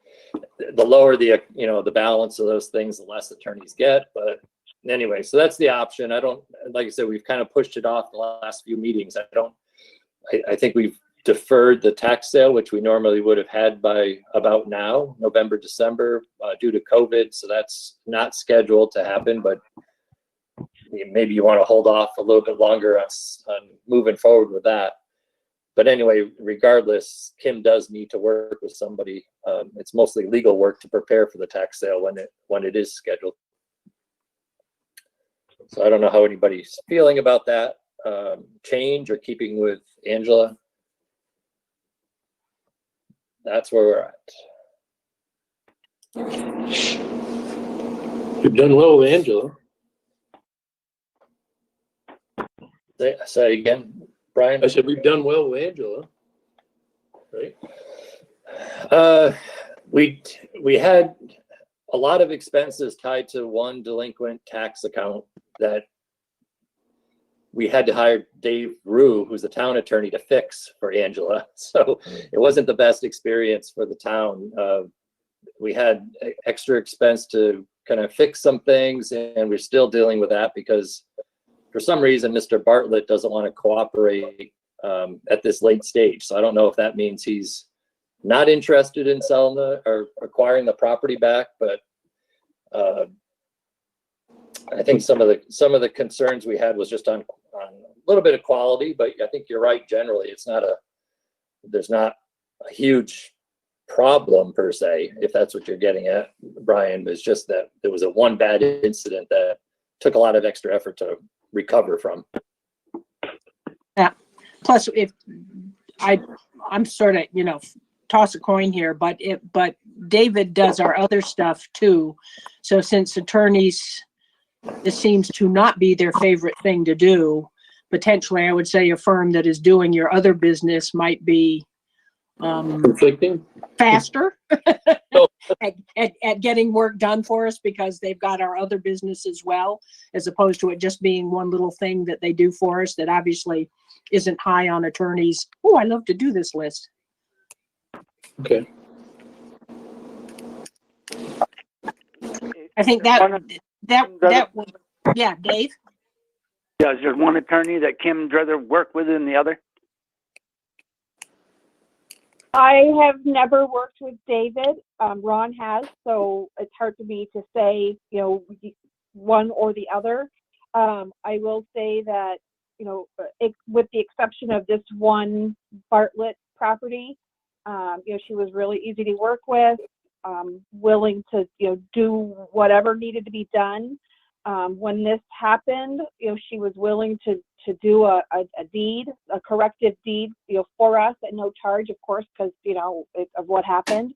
the lower the the balance of those things, the less attorneys get. But anyway, so that's the option. I don't, like I said, we've kind of pushed it off the last few meetings. I think we've deferred the tax sale, which we normally would have had by about now, November, December, due to COVID. So that's not scheduled to happen, but maybe you want to hold off a little bit longer on moving forward with that. But anyway, regardless, Kim does need to work with somebody. It's mostly legal work to prepare for the tax sale when it is scheduled. So I don't know how anybody's feeling about that change or keeping with Angela. That's where we're at. You've done well with Angela. Say again, Brian? I said, we've done well with Angela. Right? We had a lot of expenses tied to one delinquent tax account that we had to hire Dave Rue, who's the town attorney, to fix for Angela. So it wasn't the best experience for the town. We had extra expense to kind of fix some things, and we're still dealing with that because for some reason, Mr. Bartlett doesn't want to cooperate at this late stage. So I don't know if that means he's not interested in selling or acquiring the property back, but I think some of the concerns we had was just on a little bit of quality, but I think you're right. Generally, there's not a huge problem per se, if that's what you're getting at, Brian. It's just that there was one bad incident that took a lot of extra effort to recover from. Yeah. Plus, if I'm sort of, toss a coin here, but David does our other stuff too. So since attorneys, this seems to not be their favorite thing to do, potentially I would say a firm that is doing your other business might be conflicting, faster at getting work done for us because they've got our other business as well, as opposed to it just being one little thing that they do for us that obviously isn't high on attorneys. Oh, I love to do this list. Okay. I think that would, yeah, Dave? Yeah, is there one attorney that Kim'd rather work with than the other? I have never worked with David. Ron has, so it's hard for me to say, one or the other. I will say that, with the exception of this one Bartlett property, she was really easy to work with, willing to, do whatever needed to be done. When this happened, she was willing to do a deed, a corrective deed, for us at no charge, of course, because, of what happened.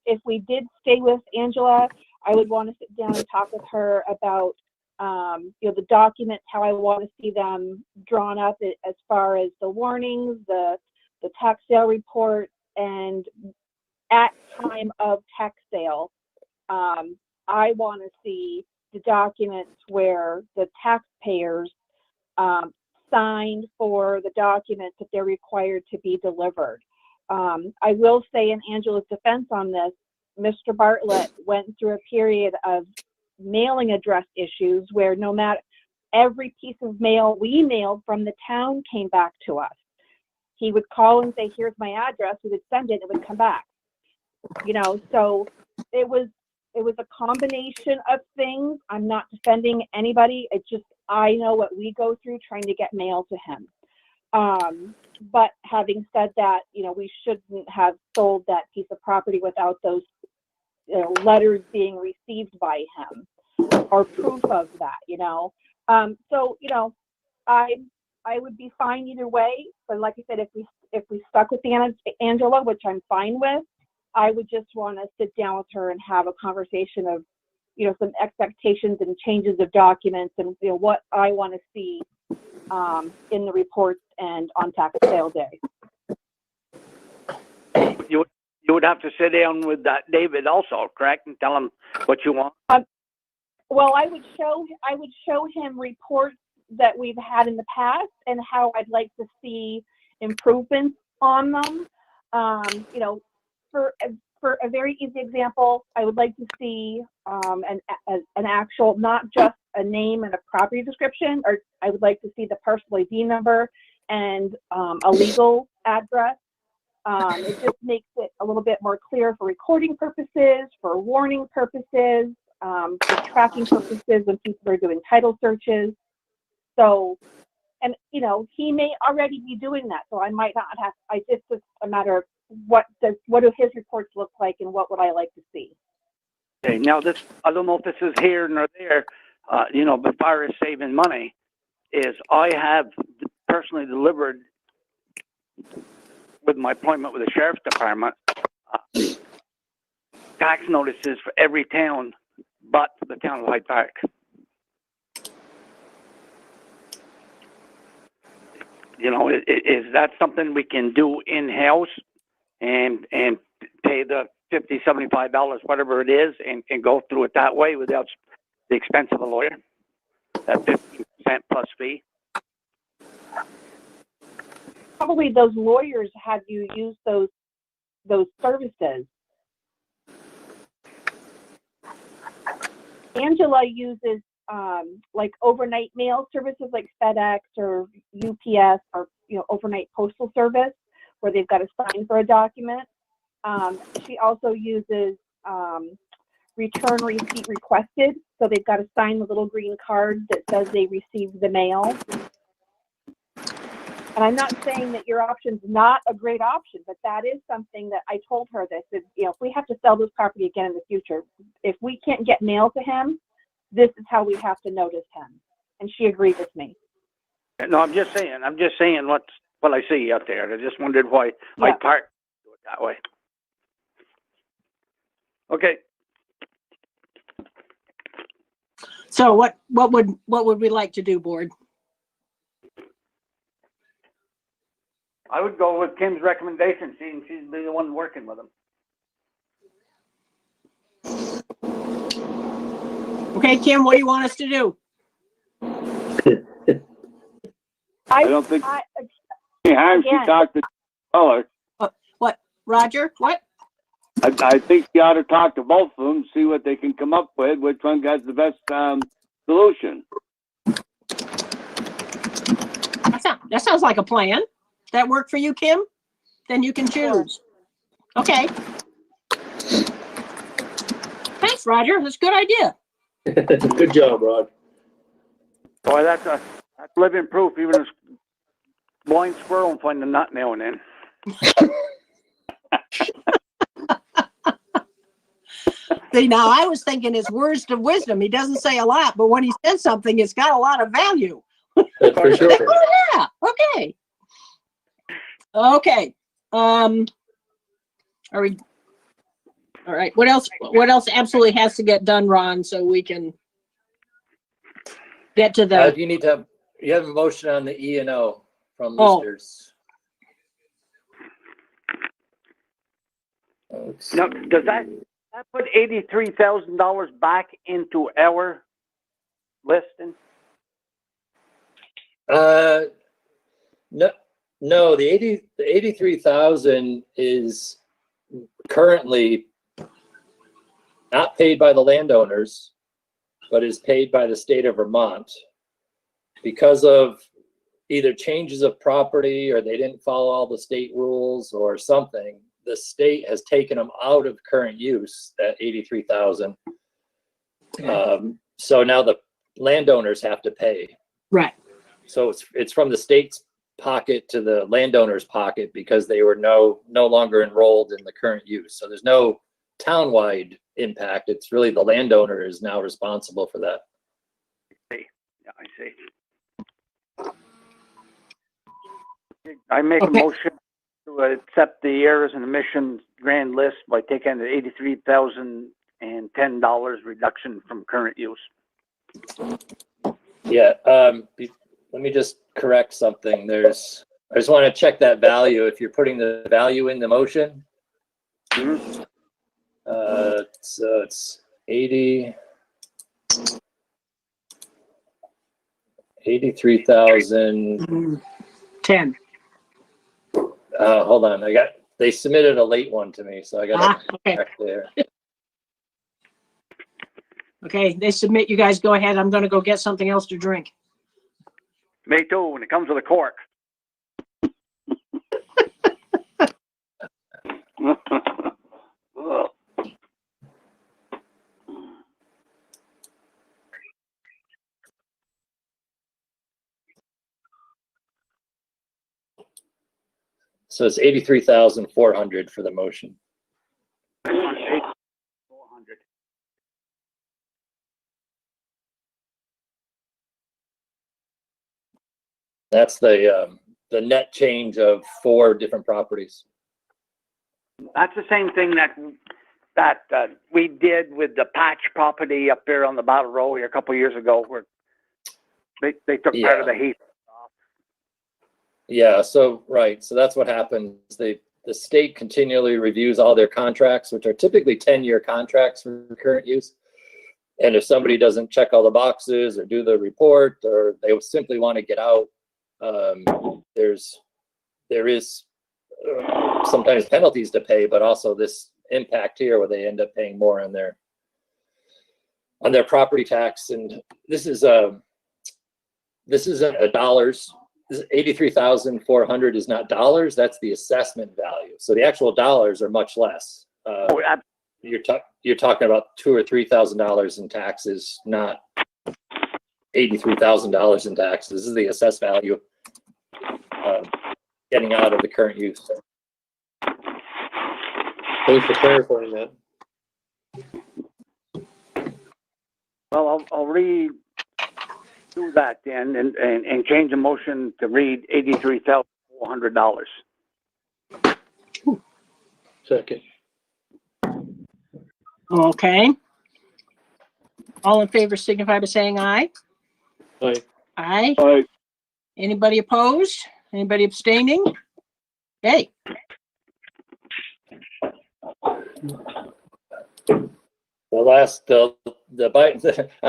If we did stay with Angela, I would want to sit down and talk with her about, the documents, how I want to see them drawn up as far as the warnings, the tax sale report, and at time of tax sale, I want to see the documents where the taxpayers signed for the documents that they're required to be delivered. I will say in Angela's defense on this, Mr. Bartlett went through a period of mailing address issues where no matter every piece of mail we mailed from the town came back to us. He would call and say, here's my address. We would send it, it would come back. So it was a combination of things. I'm not defending anybody. It's just, I know what we go through trying to get mail to him. But having said that, we shouldn't have sold that piece of property without those letters being received by him or proof of that, So, I would be fine either way. But like I said, if we stuck with Angela, which I'm fine with, I would just want to sit down with her and have a conversation of, some expectations and changes of documents and, what I want to see in the reports and on tax sale day. You would have to sit down with that David also, correct, and tell him what you want. Well, I would show him reports that we've had in the past and how I'd like to see improvements on them. For a very easy example, I would like to see an actual, not just a name and a property description, or I would like to see the parcel ID number and a legal address. It just makes it a little bit more clear for recording purposes, for warning purposes, for tracking purposes when people are doing title searches. So, and he may already be doing that, so I might not have. It's just a matter of what do his reports look like and what would I like to see. Okay, now this, I don't know if this is here nor there, but far as saving money, is I have personally delivered with my appointment with the sheriff's department tax notices for every town but the town of Hyde Park. You know, is that something we can do in-house and pay the $50, $75, whatever it is, and go through it that way without the expense of a lawyer? That 15% plus fee? Probably those lawyers have you use those services. Angela uses like overnight mail services like FedEx or UPS or overnight postal service where they've got to sign for a document. She also uses return receipt requested, so they've got to sign the little green card that says they received the mail. And I'm not saying that your option's not a great option, but that is something that I told her that, if we have to sell this property again in the future, if we can't get mail to him, this is how we have to notice him. And she agreed with me. No, I'm just saying what I see out there. I just wondered why Hyde Park do it that way. Okay. So what would we like to do, board? I would go with Kim's recommendation, seeing she's the one working with him. Okay, Kim, what do you want us to do? I don't think any harm she talked to Keller. What, Roger? What? I think you ought to talk to both of them, see what they can come up with, which one got the best solution. That sounds like a plan. That work for you, Kim? Then you can choose. Okay. Thanks, Roger. That's a good idea. Good job, Rod. Boy, that's living proof. Even a blind squirrel will find a nut now and then. See, now I was thinking his words of wisdom. He doesn't say a lot, but when he says something, it's got a lot of value. That's for sure. Oh, yeah. Okay. Okay. Are we? All right. What else? What else absolutely has to get done, Ron, so we can get to the? You have a motion on the E&O from Oh. listers. Now, does that put $83,000 back into our listing? No, the 83,000 is currently not paid by the landowners, but is paid by the state of Vermont because of either changes of property or they didn't follow all the state rules or something. The state has taken them out of current use, that 83,000. So now the landowners have to pay. Right. So it's from the state's pocket to the landowner's pocket because they were no longer enrolled in the current use. So there's no townwide impact. It's really the landowner is now responsible for that. Yeah, I see. I make a motion to accept the errors and omissions grand list by taking the $83,010 reduction from current use. Yeah. Let me just correct something. I just want to check that value. If you're putting the value in the motion, so it's 83,010. Hold on. They submitted a late one to me, so I got to check there. Okay, they submit. You guys go ahead. I'm going to go get something else to drink. Me too, when it comes to the cork. So it's 83,400 for the motion. 400. That's the net change of 4 different properties. That's the same thing that we did with the patch property up there on the Battle Row here a couple of years ago, where they took part of the heat off. Yeah, so, right, so that's what happens. The state continually reviews all their contracts, which are typically 10-year contracts for current use. And if somebody doesn't check all the boxes or do the report, or they simply want to get out, there is sometimes penalties to pay, but also this impact here where they end up paying more on their property tax. And this is dollars. This is 83,400 is not dollars. That's the assessment value. So the actual dollars are much less. You're talking about $2,000 or $3,000 in taxes, not $83,000 in taxes. This is the assessed value getting out of the current use. Thanks for clarifying that. Well, I'll read do that then and change the motion to read $83,400. Second. Okay. All in favor signify by saying aye. Aye. Aye. Aye. Anybody opposed? Anybody abstaining? Okay. On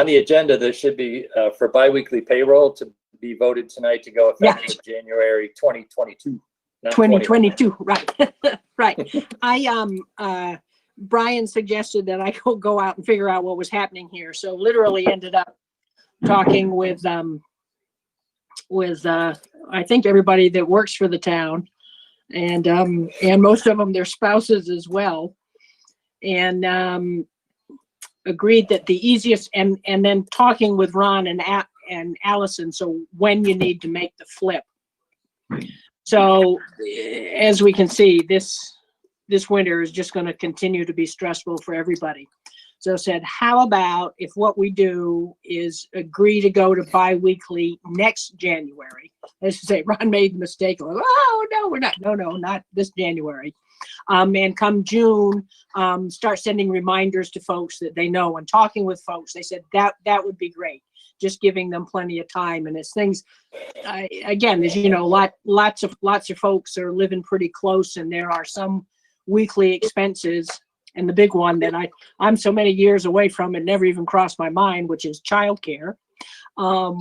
the agenda, there should be for biweekly payroll to be voted tonight to go effective January 2022. Not 2022, right. Right. Brian suggested that I go out and figure out what was happening here. So literally ended up talking with I think everybody that works for the town, and most of them their spouses as well, and agreed that the easiest, and then talking with Ron and Allison, so when you need to make the flip. So as we can see, this winter is just going to continue to be stressful for everybody. So I said, how about if what we do is agree to go to bi-weekly next January? As I say, Ron made the mistake of, oh, no, we're not. No, not this January. And come June, start sending reminders to folks that they know, and talking with folks. They said that would be great. Just giving them plenty of time. And as things, again, as you know, lots of folks are living pretty close, and there are some weekly expenses. And the big one that I'm so many years away from, it never even crossed my mind, which is childcare,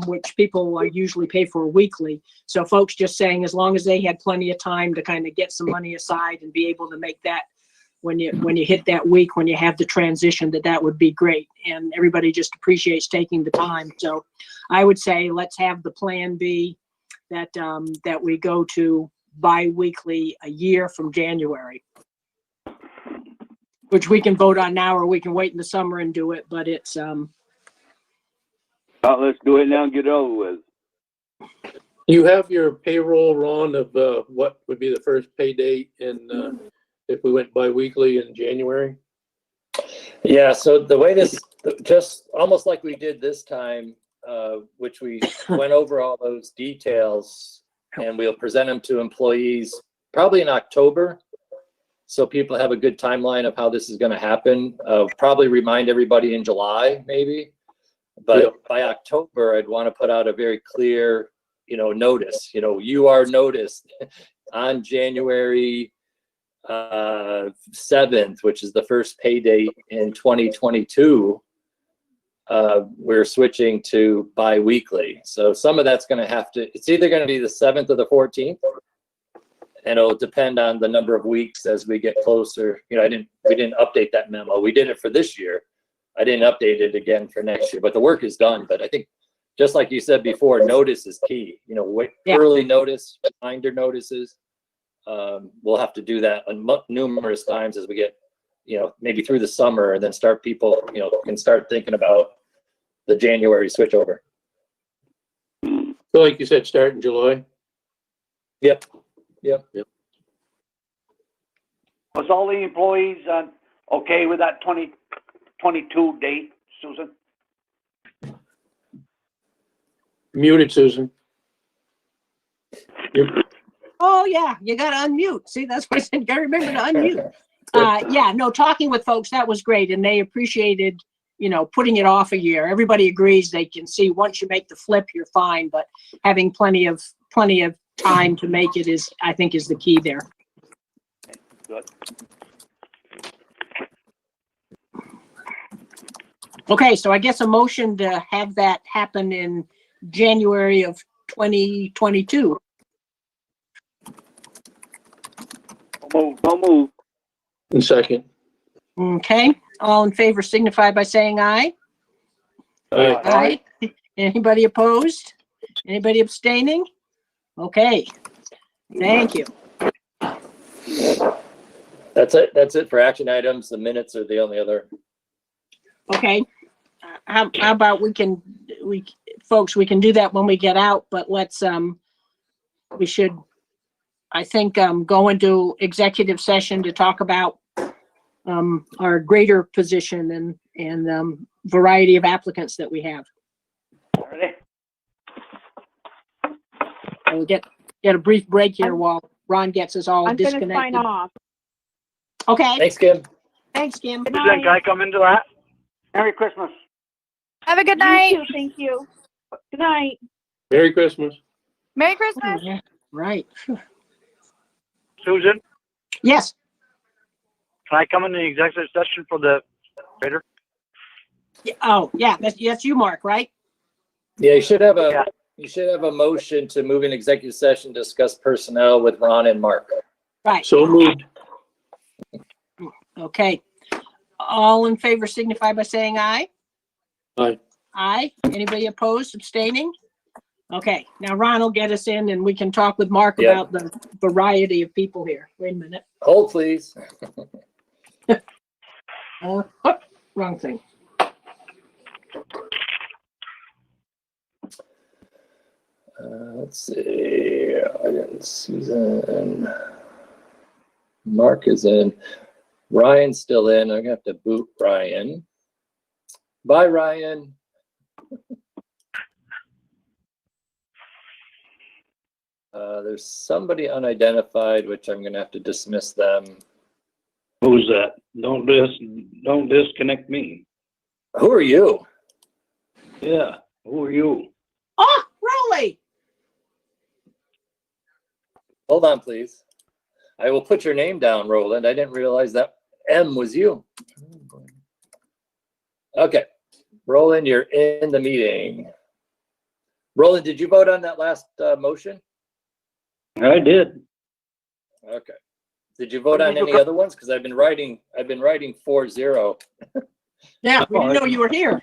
which people usually pay for weekly. So folks just saying, as long as they had plenty of time to kind of get some money aside and be able to make that when you hit that week, when you have the transition, that would be great. And everybody just appreciates taking the time. So I would say let's have the plan be that we go to bi-weekly a year from January, which we can vote on now, or we can wait in the summer and do it. But it's Let's do it now and get it over with. You have your payroll, Ron, of what would be the first pay date, and if we went bi-weekly in January? Yeah, so the way this, just almost like we did this time, which we went over all those details, and we'll present them to employees probably in October, so people have a good timeline of how this is going to happen. Probably remind everybody in July, maybe. But by October, I'd want to put out a very clear, notice. You are noticed on January 7th, which is the first pay date in 2022. We're switching to bi-weekly. So some of that's going to it's either going to be the 7th or the 14th. And it'll depend on the number of weeks as we get closer. We didn't update that memo. We did it for this year. I didn't update it again for next year, but the work is done. But I think, just like you said before, notice is key. Early notice, reminder notices. We'll have to do that numerous times as we get, maybe through the summer, and then people, can start thinking about the January switchover. So like you said, start in July? Yep. Was all the employees okay with that 2022 date, Susan? Muted, Susan. oh yeah, you got to unmute. See, that's what I said. You got to remember to unmute. Yeah, no, talking with folks, that was great, and they appreciated, putting it off a year. Everybody agrees. They can see once you make the flip, you're fine. But having plenty of time to make it is, I think, is the key there. Good. Okay, so I guess a motion to have that happen in January of 2022. Don't move. And second. Okay, all in favor signify by saying aye. Aye. Aye. Anybody opposed? Anybody abstaining? Okay, thank you. That's it. That's it for action items. The minutes are the only other. Okay, how about folks, we can do that when we get out, but let's, we should, I think, go into executive session to talk about our greater position and variety of applicants that we have. Ready? So we'll get a brief break here while Ron gets us all I'm gonna disconnected. sign off. Okay, Thanks, Kim. thanks, Kim. Good Then night. can I come into that? Merry Christmas. Have a good You night. too, thank you. Good night. Merry Christmas. Merry Oh, Christmas. yeah, right. Susan, Yes, can I come in the executive session for the grader? oh, yeah, that's you, Mark, right? Yeah, you should have Yeah. a motion to move in executive session, discuss personnel with Ron and Mark. Right, So moved. okay. All in favor signify by saying aye. Aye. Aye. Anybody opposed, abstaining? Okay, now Ron will get us in and we can talk with Mark Yeah. about the variety of people here. Wait a minute. Hold, please. Wrong thing. Let's see. Susan. Mark is in. Ryan's still in. I'm gonna have to boot Ryan. Bye, Ryan. There's somebody unidentified, which I'm gonna have to dismiss them. Who's that? Don't disconnect me. Who are you? Yeah, who are you? Oh, Rolly. Hold on, please. I will put your name down, Roland. I didn't realize that M was you. Okay, Roland, you're in the meeting. Roland, did you vote on that last motion? I did. Okay. Did you vote on any other ones? Because I've been writing 4-0. Yeah, we didn't know you were here.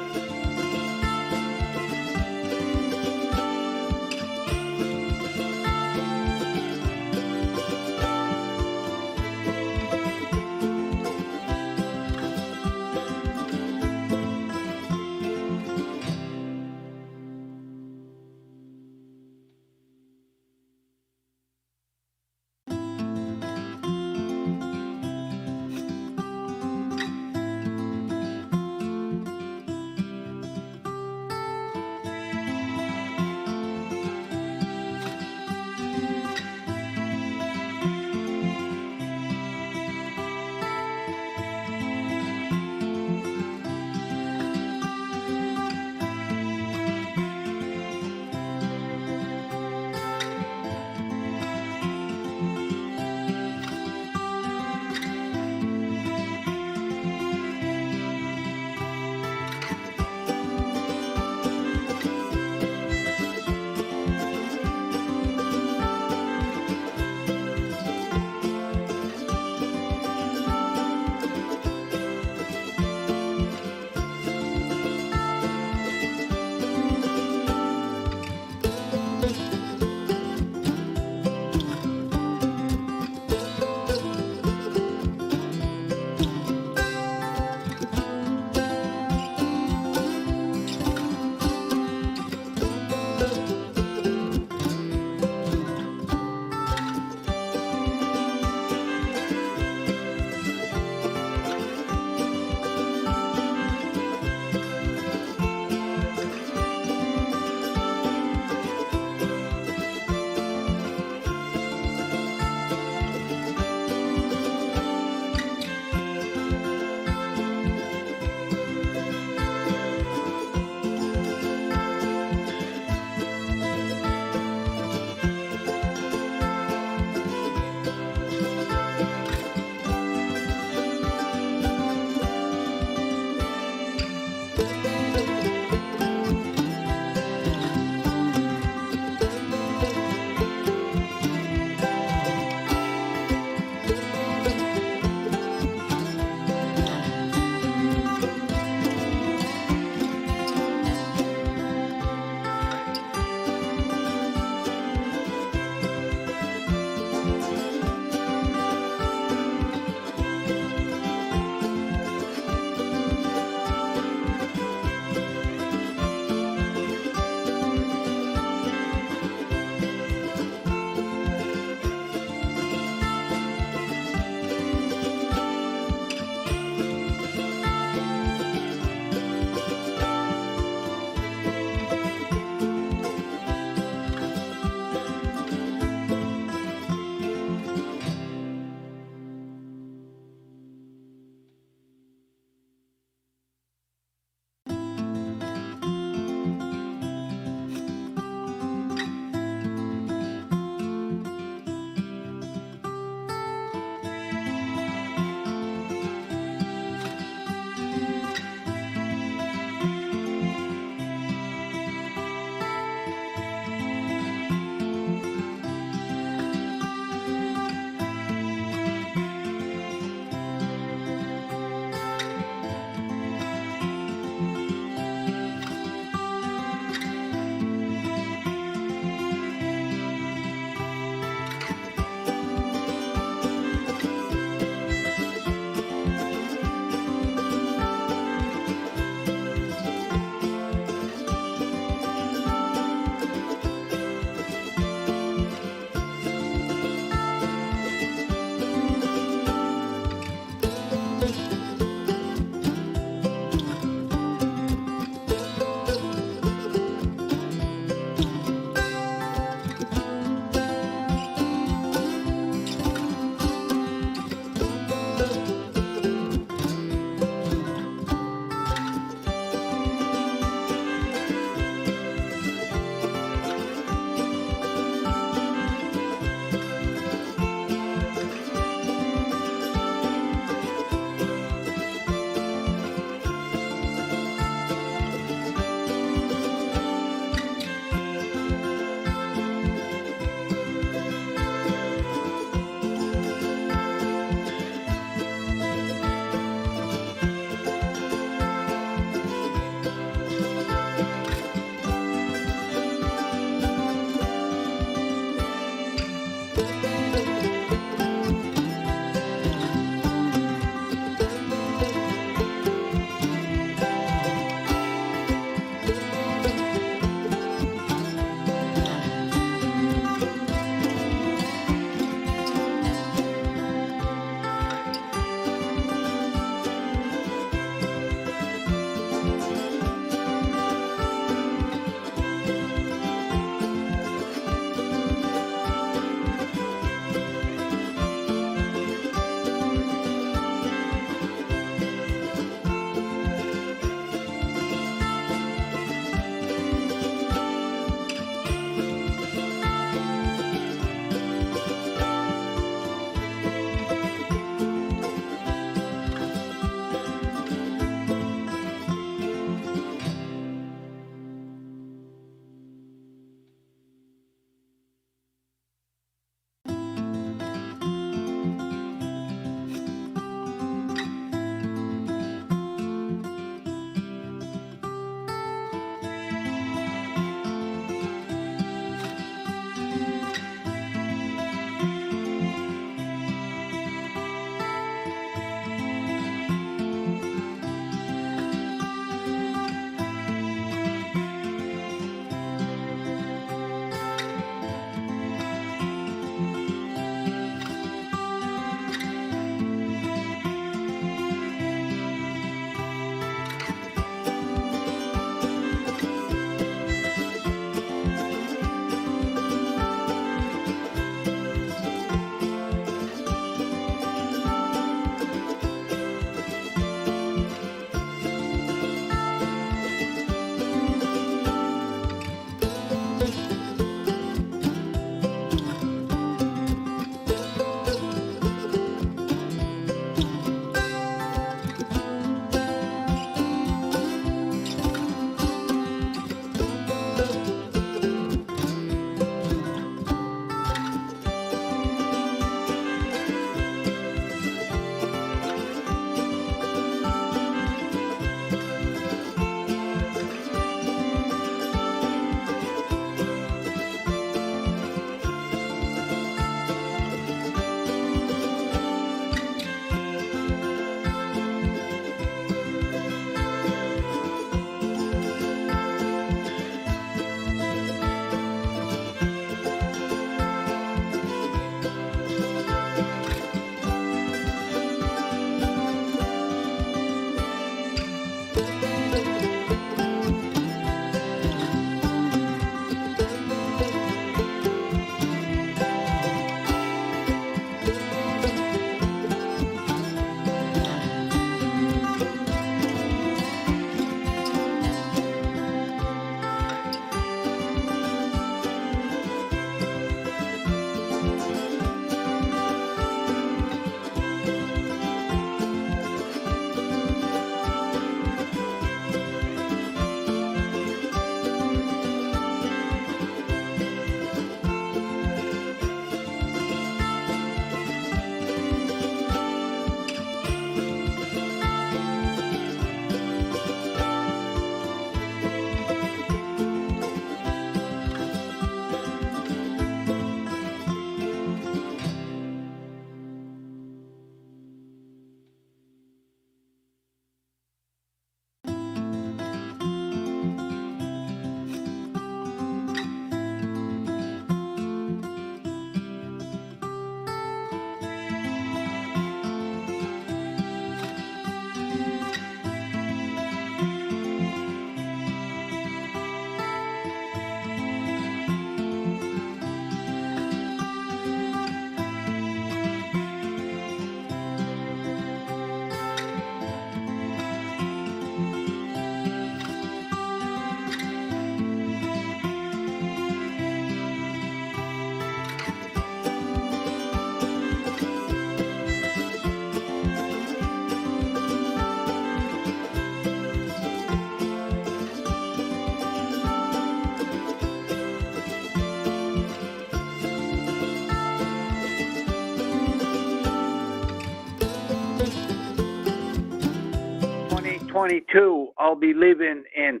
2022, I'll be leaving in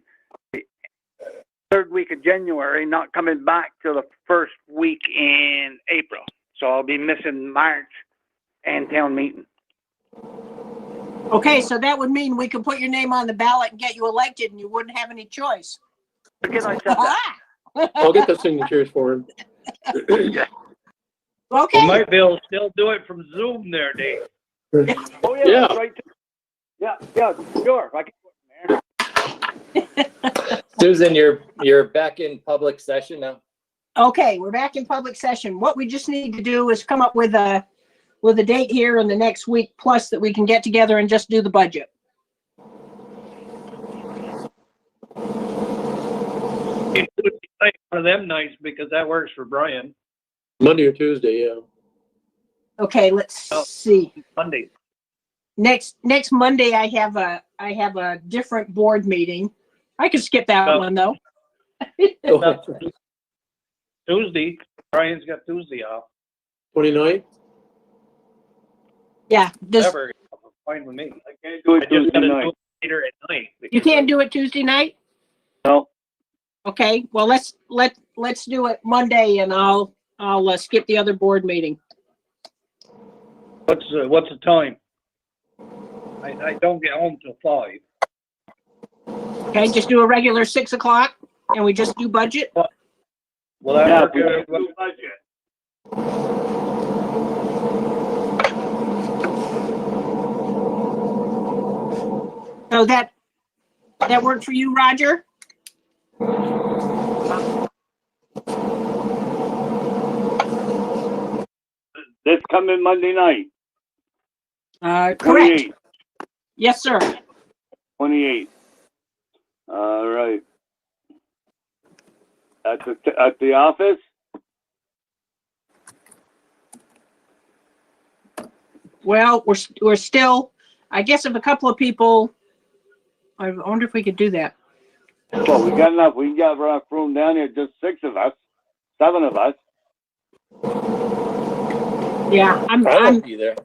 the third week of January, not coming back till the first week in April. So I'll be missing March and town meeting. Okay, so that would mean we could put your name on the ballot and get you elected and you wouldn't have any choice. Forget I said that. I'll get the signatures for him. Yeah. Okay. You might be able to still do it from Zoom there, Dave. Oh yeah, Yeah. that's right. Yeah, sure. I can put it there. Susan, you're back in public session now. Okay, we're back in public session. What we just need to do is come up with a date here in the next week plus that we can get together and just do the budget. You do it tonight, one of them nights, because that works for Brian. Monday or Tuesday, yeah. Okay, let's see. Monday. Next Monday, I have a different board meeting. I could skip that Oh. one though. Tuesday, Brian's got Tuesday off. 29th? Yeah, this, Whatever, fine with me. I can't do I it just Tuesday gotta do night. it later at night. you can't do it Tuesday night? No. Okay, well, let's do it Monday and I'll skip the other board meeting. What's the time? I don't get home till 5. Okay, just do a regular 6 o'clock and we just do budget. Well, that Yeah, work we good? can do budget. So that worked for you, Roger? This coming Monday night. Correct. 28th. Yes, sir. 28th. All right. At the office? Well, we're still, I guess if a couple of people, I wonder if we could do that. Well, we got enough. We got enough room down here, just 6 of us, 7 of us. Yeah, I won't be there.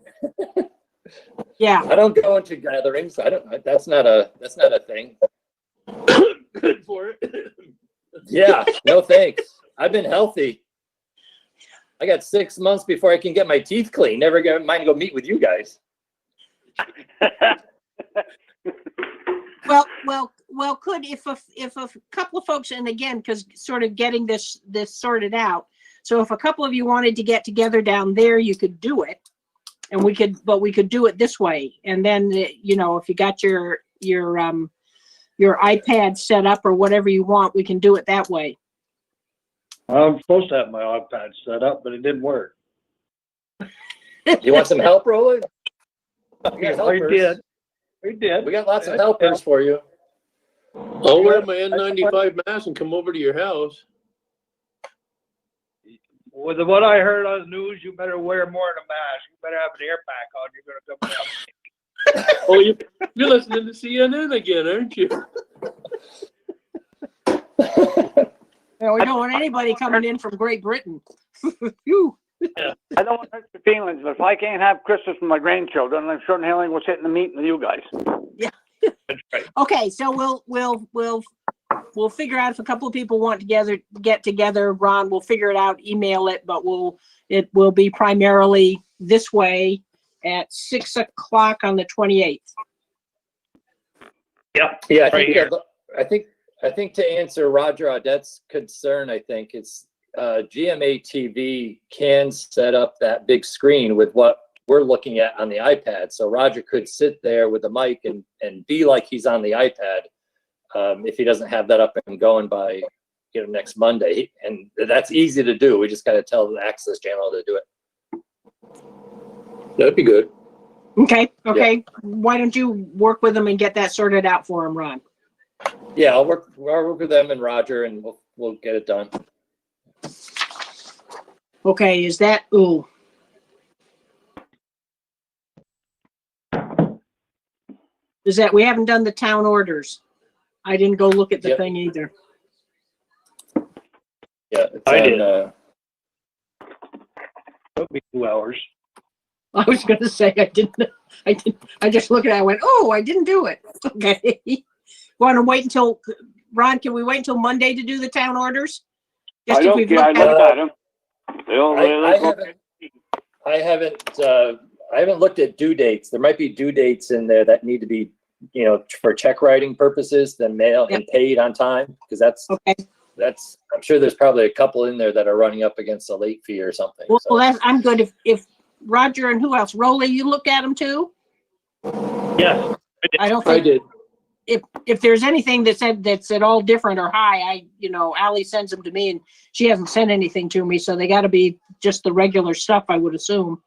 Yeah. I don't go into gatherings. I don't. That's not a thing. Good for it. Yeah. No thanks. I've been healthy. I got 6 months before I can get my teeth clean. Never mind to go meet with you guys. Well, could if a couple of folks, and again, because sort of getting this sorted out. So if a couple of you wanted to get together down there, you could do it, and we could do it this way. And then if you got your iPad set up or whatever you want, we can do it that way. I'm supposed to have my iPad set up, but it didn't work. You want some help, Roland? We got I helpers. did. We did. We got lots of helpers for you. I'll wear my N95 mask and come over to your house. With what I heard on the news, you better wear more than a mask. You better have an air pack on. You're gonna come down. Oh, you're listening to CNN again, aren't you? Well, we don't want anybody coming in from Great Britain. Phew. I don't want to hurt your feelings, but if I can't have Christmas with my grandchildren, I'm sure the hell I will sit in the meeting with you guys. Yeah. That's right. Okay, so we'll figure out if a couple of people want to get together. Ron, we'll figure it out, email it, but it will be primarily this way at 6 o'clock on the 28th. Yep. Yeah, Right I think to answer Roger Audette's concern, I think it's GMATV can set up that big screen with what we're looking at on the iPad. So Roger could sit there with the mic and be like he's on the iPad if he doesn't have that up and going by next Monday. And that's easy to do. We just got to tell the access channel to do it. That'd be good. Okay. Yeah. Why don't you work with them and get that sorted out for him, Ron? Yeah, I'll work with them and Roger, and we'll get it done. Okay, is that, ooh. Is that, we haven't done the town orders. I didn't go look at the Yep. thing either. Yeah, it's I on, did. It'll be 2 hours. I was gonna say I didn't. I just looked at it, I went, oh, I didn't do it. Okay. Want to wait until, Ron, can we wait until Monday to do the town orders? Just I if don't we've care, I looked at looked it. at them. They all, they I look okay. I haven't looked at due dates. There might be due dates in there that need to be, you know, for check writing purposes, then mail and paid on time, because that's, I'm sure there's probably a couple in there that are running up against a late fee or something. Well, so. that's, I'm good if Roger and who else? Rolly, you looked at them too? Yes. I don't I think, did. if there's anything that's at all different or high, Ally sends them to me and she hasn't sent anything to me, so they gotta be just the regular stuff, I would assume.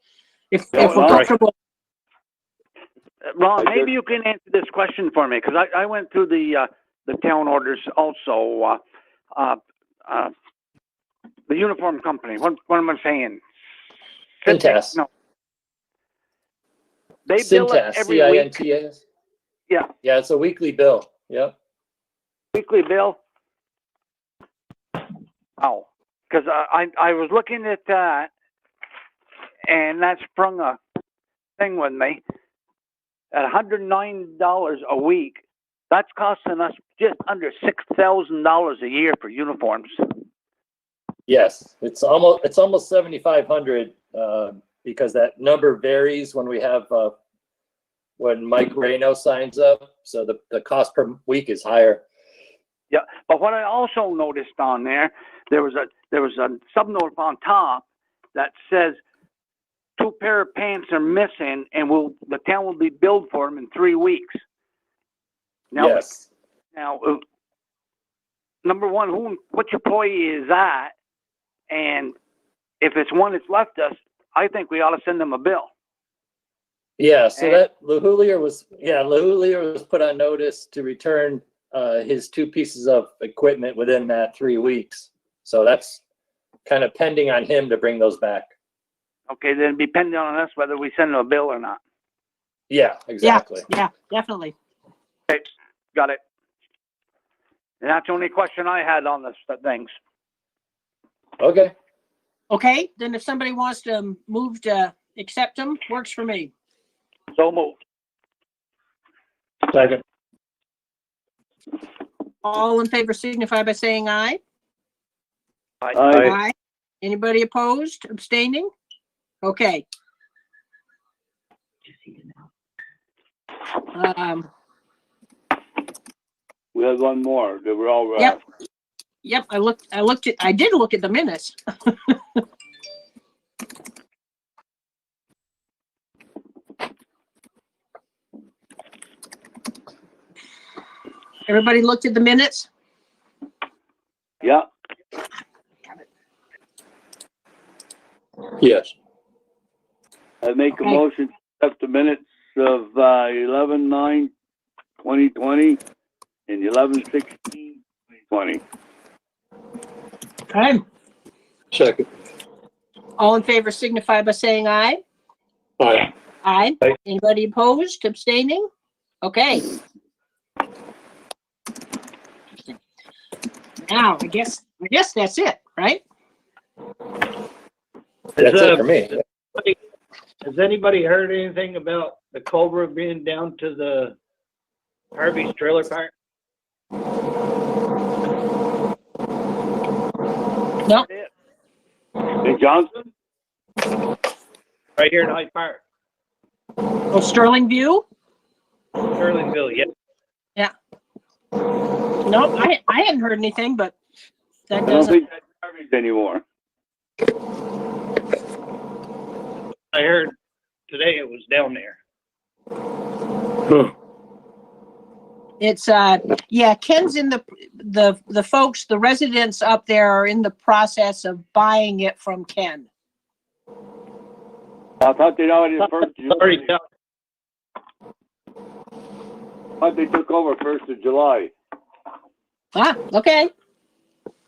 If we're comfortable. Ron, maybe you can answer this question for me, because I went through the town orders also. The uniform company, what am I saying? Cintas. No. They bill it Cintas, every week. C-I-N-T-A-S? Yeah. Yeah, it's a weekly bill. Yep. Weekly bill? Oh, because I was looking at that, and that sprung a thing with me. At $109 a week, that's costing us just under $6,000 a year for uniforms. Yes, it's almost 7,500 because that number varies when we have when Mike Reno signs up, so the cost per week is higher. Yeah, but what I also noticed on there was a subnote on top that says 2 pair of pants are missing, and the town will be billed for them in 3 weeks. Now, yes. Now, number one, which employee is that? And if it's one that's left us, I think we ought to send them a bill. Yeah, so that LaHoulier was put on notice to return his 2 pieces of equipment within that 3 weeks. So that's kind of pending on him to bring those back. Okay, then it'd be pending on us whether we send them a bill or not. Yeah, exactly. Yeah, definitely. Okay, got it. And that's the only question I had on this things. Okay. Okay, then if somebody wants to move to accept them, works for me. So moved. Second. All in favor signify by saying aye. Aye. Aye. Anybody opposed, abstaining? Okay. We had one more. They were all right. Yep, I did look at the minutes. Everybody looked at the minutes? Yeah. Yes. I make a motion to accept the minutes of 11/9/2020 and 11/16/2020. Okay. Second. All in favor signify by saying aye. Aye. Aye. Aye. Anybody opposed, abstaining? Okay. Now, I guess that's it, right? That's it for me. Has anybody heard anything about the Cobra being down to the Harvey's trailer park? No. Hey, Johnson? Right here in Hyde Park. Oh, Sterling View? Sterlingville, yeah. Yeah. No, I hadn't heard anything, but that I don't doesn't. think that's Harvey's anymore. I heard today it was down there. It's yeah, Ken's in the folks, the residents up there are in the process of buying it from Ken. I thought they'd already first of July. I thought they took over 1st of July. Ah, okay.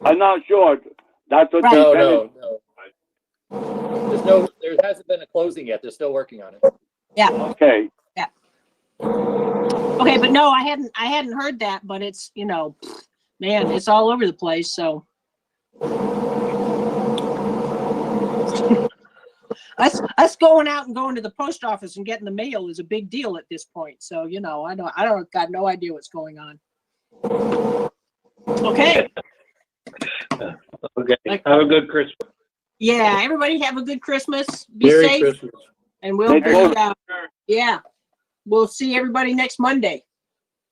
I'm not sure. That's what No. There hasn't been a closing yet. They're still working on it. Yeah. Okay. Yeah. Okay, but no, I hadn't heard that, but it's, man, it's all over the place, so. us going out and going to the post office and getting the mail is a big deal at this point. So, you know, I don't got no idea what's going on. Okay. Okay, have a good Christmas. Yeah, everybody have a good Christmas. Be Merry safe. Christmas. And we'll Thank be, you. yeah, we'll see everybody next Monday.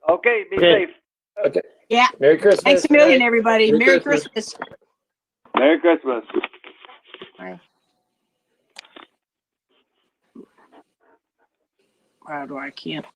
Okay, be Okay. safe. Okay. Yeah. Merry Christmas. Thanks a million, Bye. everybody. Merry Christmas. Merry Christmas. Bye. How do I can't?